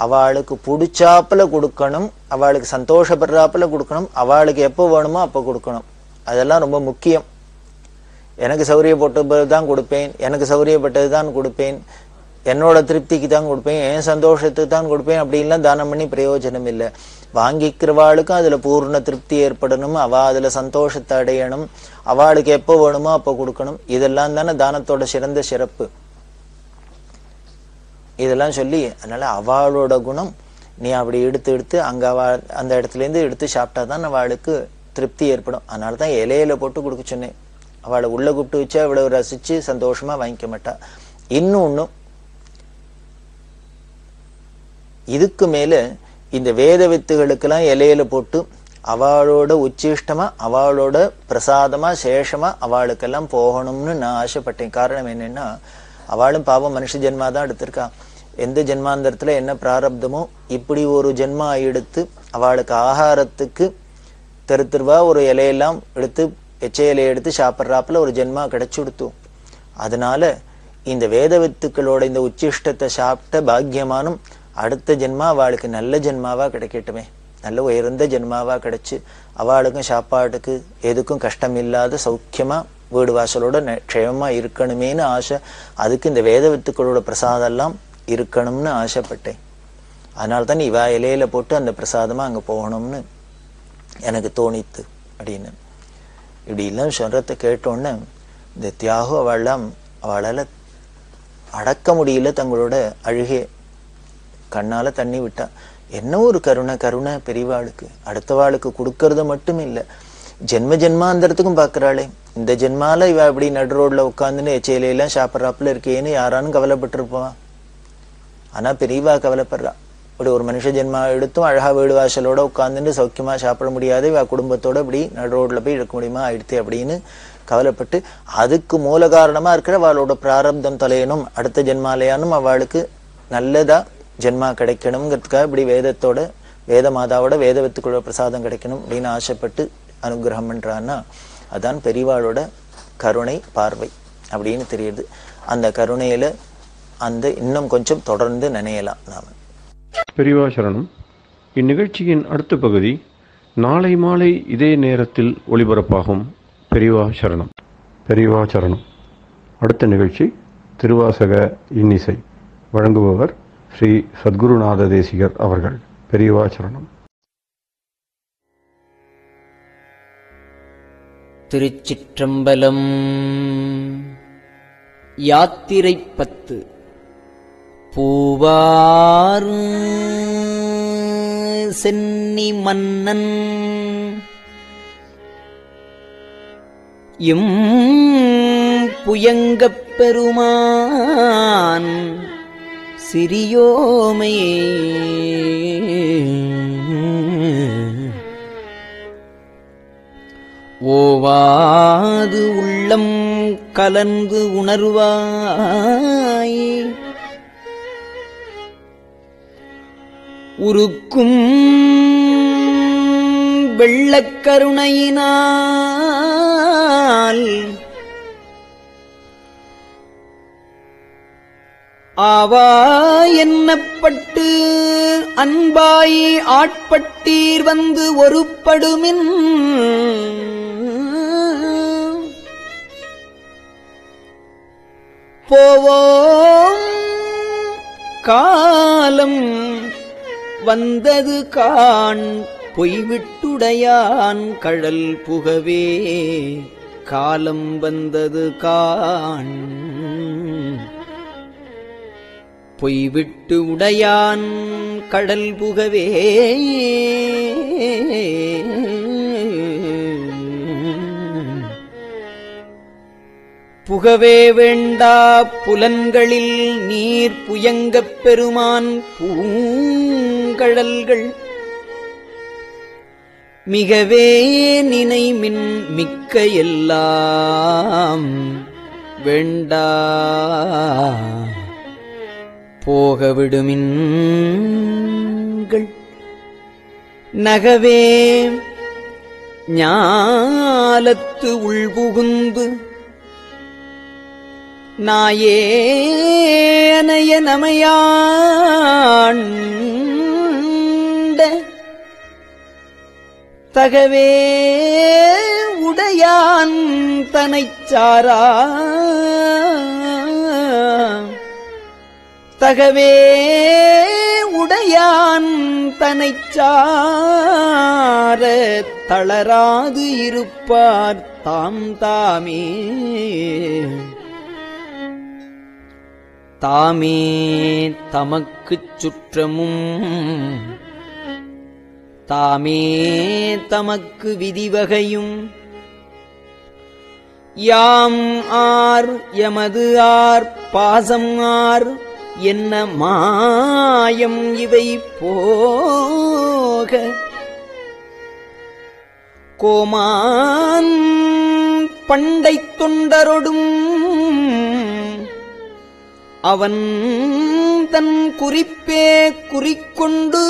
அவளுக்கு பிடிச்சாப்புல கொடுக்கணும், அவளுக்கு சந்தோஷப்படுறாப்புல கொடுக்கணும், அவளுக்கு எப்போ வேணுமோ அப்போ கொடுக்கணும். அதெல்லாம் ரொம்ப முக்கியம். எனக்கு சௌரியப்பட்டது தான் கொடுப்பேன், எனக்கு சௌரியப்பட்டது தான் கொடுப்பேன், என்னோட திருப்திக்கு தான் கொடுப்பேன், என் சந்தோஷத்துக்கு தான் கொடுப்பேன் அப்படின்லாம் தானம் பண்ணி பிரயோஜனம் இல்லை. வாங்கிக்கிறவாளுக்கும் அதுல பூர்ண திருப்தி ஏற்படணும், அவ அதுல சந்தோஷத்தை அடையணும், அவளுக்கு எப்போ வேணுமோ அப்போ கொடுக்கணும். இதெல்லாம் தானே தானத்தோட சிறந்த சிறப்பு. இதெல்லாம் சொல்லி, அதனால அவளோட குணம் நீ அப்படி எடுத்து அங்க அந்த இடத்துல இருந்து எடுத்து சாப்பிட்டாதான் அவளுக்கு திருப்தி ஏற்படும். அதனாலதான் இலையில போட்டு கொடுக்க சொன்னேன். அவளை உள்ள கூப்பிட்டு வச்சா இவ்வளவு ரசிச்சு சந்தோஷமா வாங்கிக்க மாட்டா. இன்னொன்னு, இதுக்கு மேல இந்த வேத வித்துகளுக்கெல்லாம் இலையில போட்டு அவளோட உச்சிஷ்டமா அவளோட பிரசாதமா சேஷமா அவளுக்கெல்லாம் போகணும்னு நான் ஆசைப்பட்டேன். காரணம் என்னன்னா, அவளும் பாவம் மனுஷ ஜென்மா தான் எடுத்திருக்கா. எந்த ஜென்மாந்தரத்துல என்ன பிராரப்தமோ இப்படி ஒரு ஜென்மா எடுத்து அவளுக்கு ஆகாரத்துக்கு தெருவா ஒரு இலையெல்லாம் எடுத்து எச்ச இலையை எடுத்து சாப்பிட்றாப்புல ஒரு ஜென்மா கிடைச்சு கொடுத்தோம். அதனால இந்த வேத வித்துக்களோட இந்த உச்சிஷ்டத்தை சாப்பிட்ட பாக்கியமானும் அடுத்த ஜென்மா அவளுக்கு நல்ல ஜென்மாவா கிடைக்கட்டுமே, நல்ல உயர்ந்த ஜென்மாவா கிடைச்சு அவளுக்கும் சாப்பாட்டுக்கு எதுக்கும் கஷ்டம் இல்லாத சௌக்கியமா வீடு வாசலோட க்ஷேமமா இருக்கணுமேனு ஆசை. அதுக்கு இந்த வேத வித்துக்களோட பிரசாதம் எல்லாம் இருக்கணும்னு ஆசைப்பட்டேன். அதனால்தான் இவா இலையில போட்டு அந்த பிரசாதமா அங்க போகணும்னு எனக்கு தோணித்து அப்படின்னு. இப்படி எல்லாம் சொல்றத கேட்டோன்னு இந்த தியாகு அவளால அடக்க முடியல, தங்களோட அழுகே கண்ணால தண்ணி விட்டா. என்ன ஒரு கருணை பெரியவாளுக்கு, அடுத்தவாளுக்கு கொடுக்கறது மட்டும் இல்ல, ஜென்ம ஜென்மாந்தரத்துக்கும் பாக்குறாளே. இந்த ஜென்மால இவ அப்படி நடு ரோட்ல உட்காந்துன்னு எச்சையிலாம் சாப்பிட்றாப்புல இருக்கேன்னு யாரானும் கவலைப்பட்டிருப்பான். ஆனா பெரியவா கவலைப்படுறா. இப்படி ஒரு மனுஷ ஜென்மா எடுத்தும் அழகா வீடு வாசலோட உட்காந்துட்டு சௌக்கியமா சாப்பிட முடியாது, இவ குடும்பத்தோட இப்படி நடு ரோட்ல போய் இருக்க முடியுமா ஆயிடுத்து அப்படின்னு கவலைப்பட்டு, அதுக்கு மூல காரணமா இருக்கிற அவளோட பிராரப்தம் தொலையணும், அடுத்த ஜென்மாலயானும் அவளுக்கு நல்லதா ஜென்மா கிடைக்கணுங்கிறதுக்காக இப்படி வேத மாதாவோட வேத வித்துக்களோட பிரசாதம் கிடைக்கணும் அப்படின்னு ஆசைப்பட்டு அனுகிரகம் பண்றான்னா அதான் பெரியவாளோட கருணை பார்வை அப்படின்னு தெரியுது. அந்த கருணையில அந்த இன்னும் கொஞ்சம் தொடர்ந்து நினையலாம் நாம. பெரியவா சரணம். இந்நிகழ்ச்சியின் அடுத்த பகுதி நாளை மாலை இதே நேரத்தில் ஒளிபரப்பாகும். பெரியவா சரணம். பெரியவா சரணம். அடுத்த நிகழ்ச்சி திருவாசக இன்னிசை. வழங்குபவர் ஸ்ரீ சத்குருநாத தேசிகர் அவர்கள். பெரியவா சரணம். திருச்சிற்றம்பலம். யாத்திரை 10. பூவாறு சென்னி மன்னன் எம் புயங்கப் பெருமான் சிறியோமே ஓவாது உள்ளம் கலந்து உணர்வாய் உருக்கும் வெள்ளக்கருணையினால் ஆவா என்னப்பட்டு அன்பாய் ஆட்பட்டீர் வந்து ஒருப்படுமின் போவோம் காலம் வந்தது காண் பொய்விட்டுடையான் கழல் புகவே காலம் வந்தது காண் பொய்விட்டு உடையான் கடல் புகவே புகவே வேண்டா புலன்களில் நீர் புயங்கப் பெருமான் பூங்கழல்கள் மிகவே நினைமின் மிக்க எல்லாம் வேண்டா போகவிடுமின்கள் நகவே ஞாலத்து உள்புகுந்து நாயேனைய நமையாண்ட தகவே உடையான் தனைச்சாரா தகவே உடையான் தனைச்சார தளராது இருப்பார் தாம் தாமே தாமே தமக்குச் சுற்றமும் தாமே தமக்கு விதிவகையும் யாம் ஆர் எமது ஆர் பாசம் ஆர் என்ன மாயம் இவை போக கோமான் பண்டைத் தொண்டரொடும் அவன் தன் குறிப்பே குறிக்கொண்டு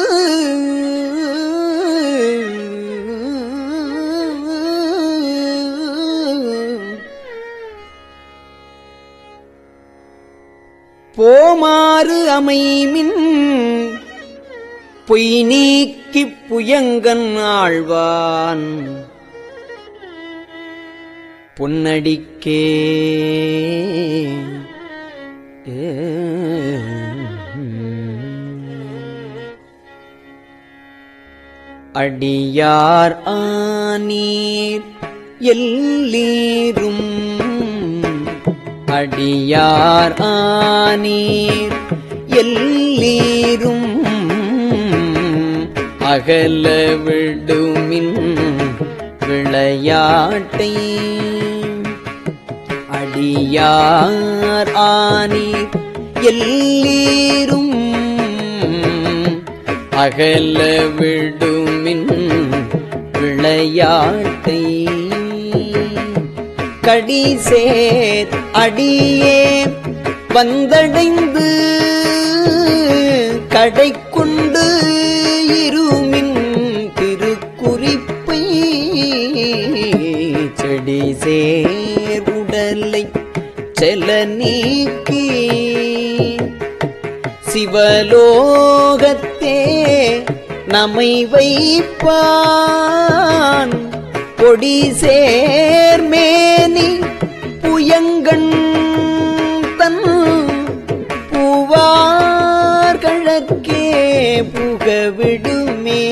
போமாறு அமைமின் பொய் நீக்கிப் புயங்கன் ஆழ்வான் பொன்னடிக்கே அடியார் ஆனீர் எல்லீரும் அடியார் ஆனீர் எல்லீரும் அகல விடுமின் விளையாட்டை அடியார் ஆனீர் எல்லீரும் அகல விடுமின் விளையாட்டை கடிசேர் அடியே வந்தடைந்து கடை கொண்டு இருமின் திருக்குறிப்பை செடி சேர் உடலை செல நீக்கி சிவலோகத்தே நம்மை வைப்பான் கொடி சேர்மேனி புயங்கண் தன் பூவார் கழக்கே புகவிடுமே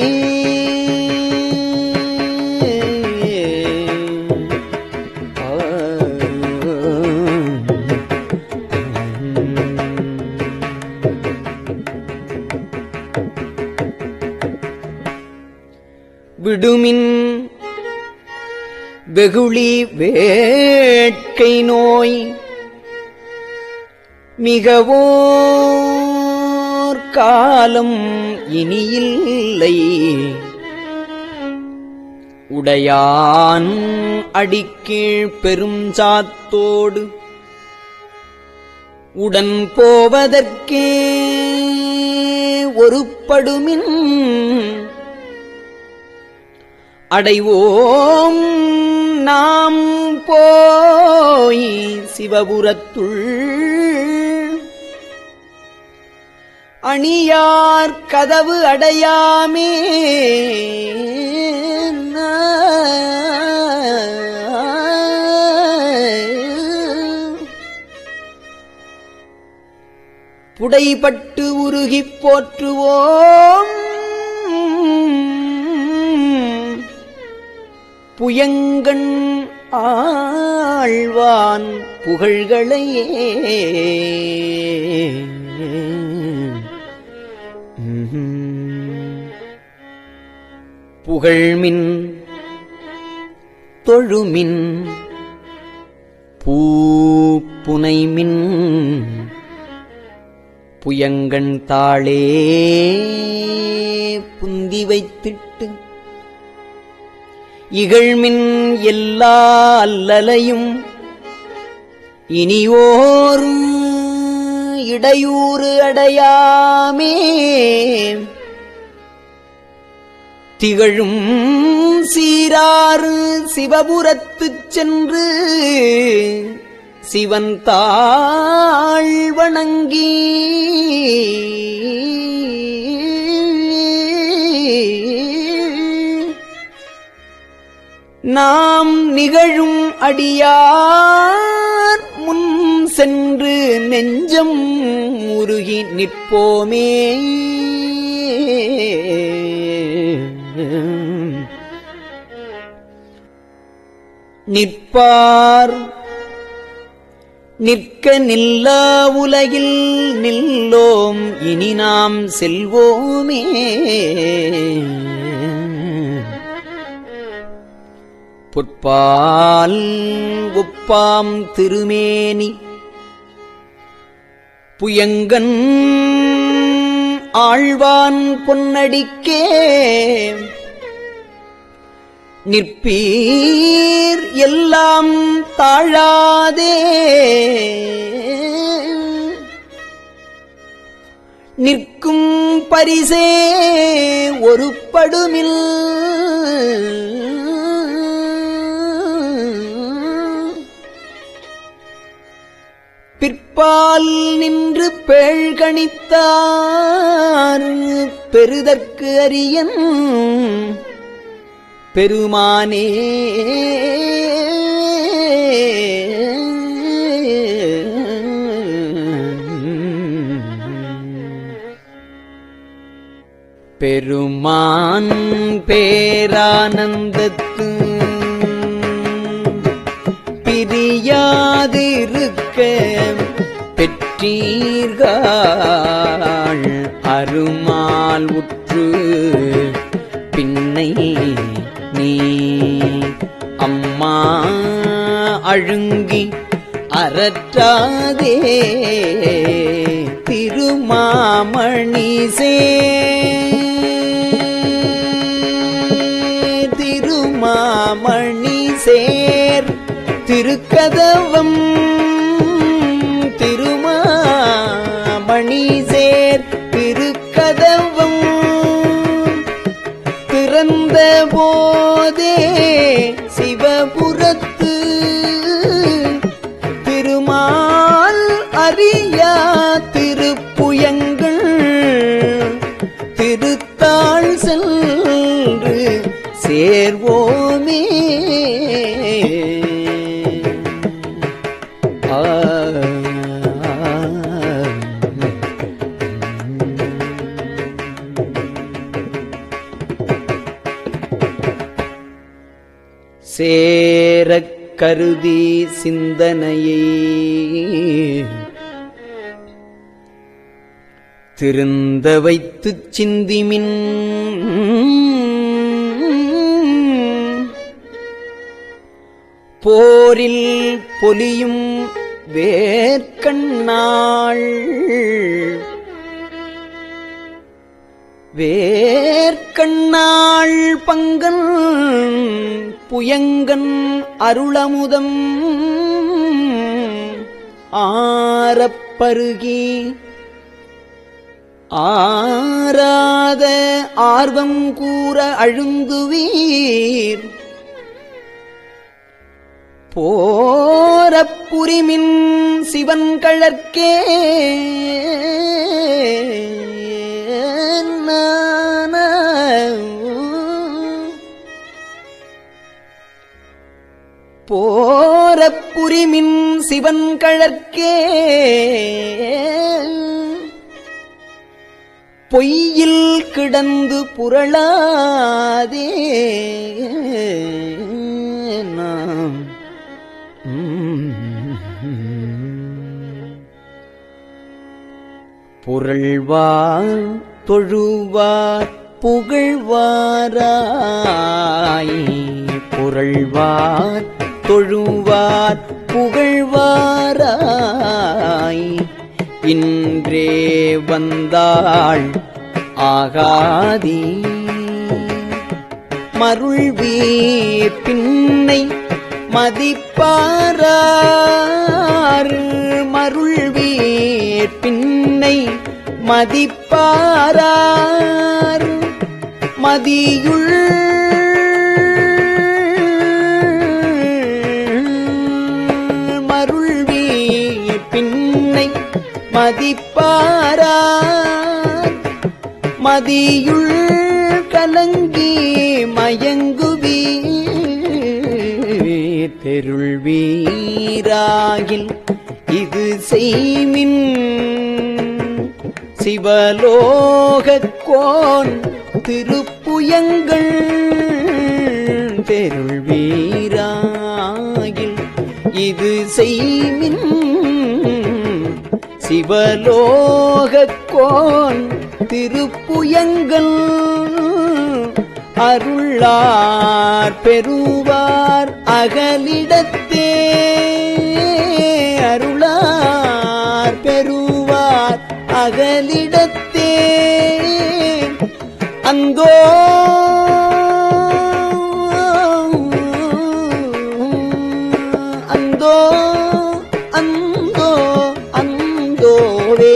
விடுமின் வெகுளி வேட்கை நோய் மிகவோர் காலம் இனியில்லை உடையான் அடிக்கீழ் பெரும் சாத்தோடு உடன் போவதற்கே ஒருப்படுமின் அடைவோம் நாம் போய் சிவபுரத்துள் அணியார் கதவு அடையாமே புடைபட்டு உருகிப் போற்றுவோம் புயங்கண் ஆழ்வான் புகழ்களையே புகழ்மின் தொழுமின் பூப்புனைமின் புயங்கண் தாளே புந்தி வைத்திட்டு இகழ்மின் எல்லா அல்லலையும் இனியோர் இடையூறு அடையாமே திகழும் சீராறு சிவபுரத்துச் சென்று சிவன் தாழ் வணங்கி நாம் நிகழும் அடியார் முன் சென்று நெஞ்சம் உருகி நிற்போமே நிற்பார் நிற்க நில்லா உலகில் நில்லோம் இனி நாம் செல்வோமே பொற்பால் ஒப்பாம் திருமேனி புயங்கன் ஆழ்வான் பொன்னடிக்கே நிற்பீர் எல்லாம் தாழாதே நிற்கும் பரிசே ஒருபடுமில் பிற்பால் நின்று பேழ்கணித்தார் பெறுதற்கு அரியன் பெருமானே பெருமான் பேரானந்தத்து பிரியாதிருக்க பெற்றீர்கள் அருமால் உற்று பின்னை நீ அம்மா அழுங்கி அரற்றாதே திருமாமணி சேர் திருக்கதவம் திருமாமணி சேர் திருக்கதவம் திறந்த போதே சிவபுரத்து திருமால் அறியா திருப்புயங்கள் திருத்தாள் சென்று சேர்வோமே சேரக் கருதி சிந்தனையை திருந்த வைத்துச் சிந்திமின் போரில் பொலியும் வேர்க்கண்ணாள் பங்கன் புயங்கன் அருளமுதம் ஆரப்பருகி ஆராத ஆர்வம் கூற அழுந்துவீர் போரப்புரிமின் சிவன் கழற்கே போரப்புரிமின் சிவன் கழற்கே பொய்யில் கிடந்து புரளாதே நாம் புரள்வார் தொழுவார் புகழ்வாராய் புரள்வார் தொழுவார் புகழ்வாராய் இன்றே வந்தாள் ஆகாதி மருள்வீர் பின்னை மதிப்பாரார் மருள்வீர் பின்னை மதிப்பாரார் மதியுள் மருள்வீர் பின்னை மதிப்பாரார் மதியுள் கலங்கி மயங்குவீர் தெருள்வீராகில் இது செய்மின் சிவலோகக்கோன் திருப்புயங்கள் தெருள்வீராகில் இது செய்மின் சிவலோகக்கோன் திருப்புயங்கள் அருளார் பெறுவார் அகலிடத்தே அருளார் பெறுவார் அகலிடத்தே அந்தோ அந்தோ அந்தோ அந்தோவே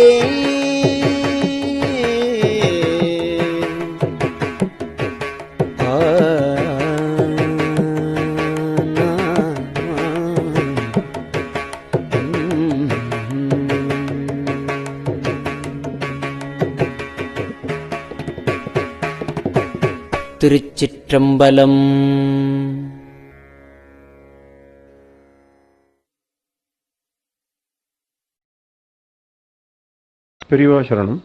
திருச்சிற்றம்பலம். பெரியவா சரணம்.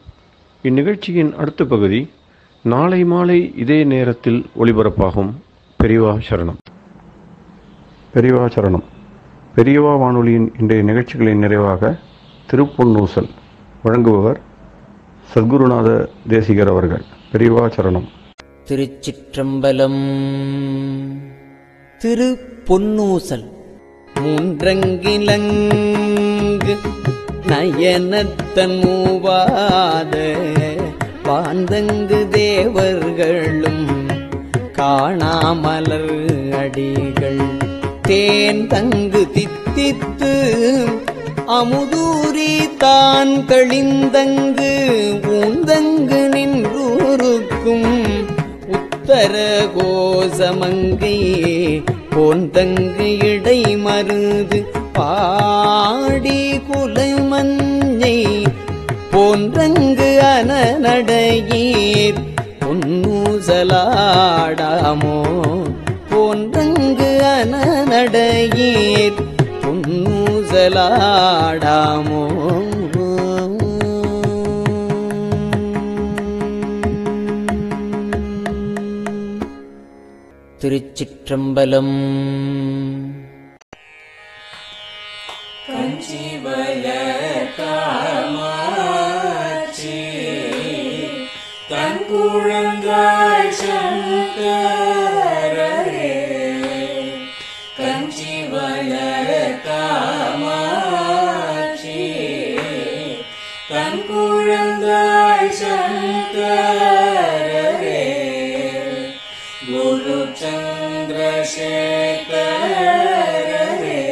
இந்நிகழ்ச்சியின் அடுத்த பகுதி நாளை மாலை இதே நேரத்தில் ஒளிபரப்பாகும். பெரியவா சரணம். பெரியவா சரணம். பெரியவா வானொலியின் இன்றைய நிகழ்ச்சிகளின் நிறைவாக திருப்பொன்னூசல் வழங்குபவர் சத்குருநாத தேசிகர் அவர்கள். பெரியவா சரணம். திருச்சிற்றம்பலம். திரு பொன்னூசல். மூன்றங்கிலங்கு நயனத்தன் மூவாத வாழ்ந்தங்கு தேவர்களும் காணாமலர் அடிகள் தேன் தங்கு தித்தித்து அமுதூரி தான் கழிந்தங்கு ஊந்தங்கு நின்றூருக்கும் உத்தர கோசமங்கை போந்தங்கு இடை மருது பாடி குலமஞ்சை போன்றங்கு அனநடையீர் பொன்னூசலாடாமோ போன்றங்கு அனநடையீர் பொன்னூசலாடாமோ. திருச்சிற்றம்பலம். காமாட்சி தன் குழந்தாய் சங்கரரே கஞ்சி வளர் காமாட்சி தன் குழந்தாய் சங்கரரே குரு சந்திரசேகரரே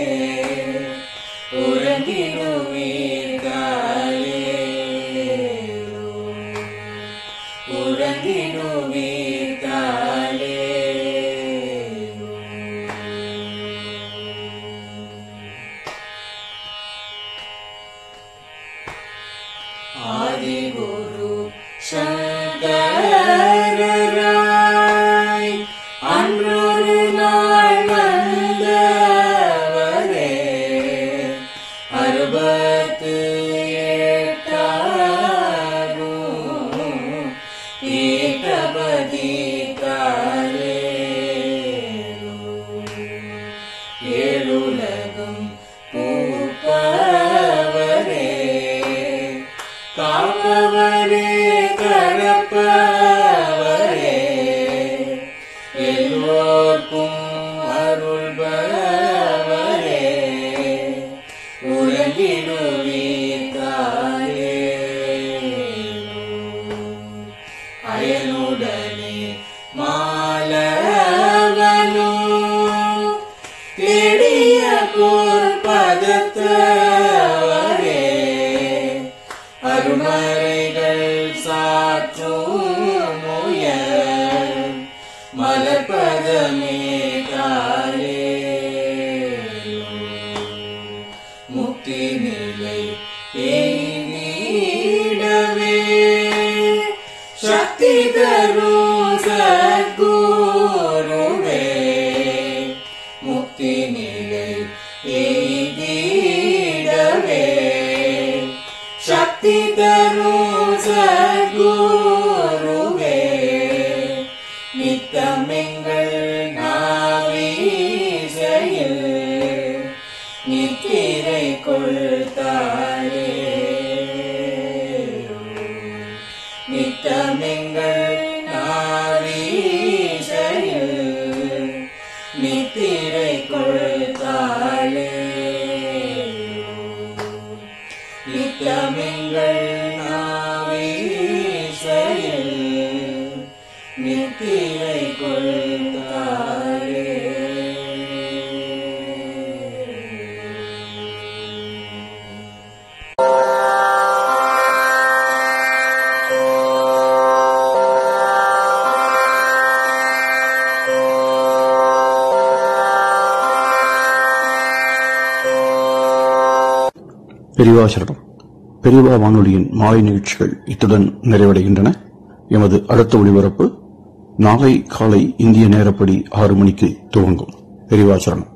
ஆதிகுரு சங்கரராய் அன்றொரு நாள் வந்தவரே அறுபத்து எட்டாகும் பீட்டபதி காலே ஏழுலகும் பூப்பவரே காப்பவரே கரப்பவரே எல்லோர்க்கும் அருள்பவரே உலகிடுவீர்காலே அயனுடனே மாலவனோ தேடிய பொற்பதத்தவரே அருமறைகள் சாற்றும் முயல் மலர்பதமே காலே முக்தி நிலை எய்திடவே சக்தி தரும் சத்குருவே முக்தி நிலை எய்திடவே சக்தி தரும் சத்குருவே நித்தமெங்கள் நாவீசையில் நித்திரை கொள்தாரே நித்தமெங்கள் நாவீசையில் நித்திரை கொள்தாளே நித்தமெங்கள் நாவீசையில் நித்திரை கொள்தாளே பெரியவா சரணம். பெரியவா வானொலியின் மாலை நிகழ்ச்சிகள் இத்துடன் நிறைவடைகின்றன. எமது அடுத்த ஒளிபரப்பு நாளை காலை இந்திய நேரப்படி 6 மணிக்கு துவங்கும். பெரியவா சரணம்.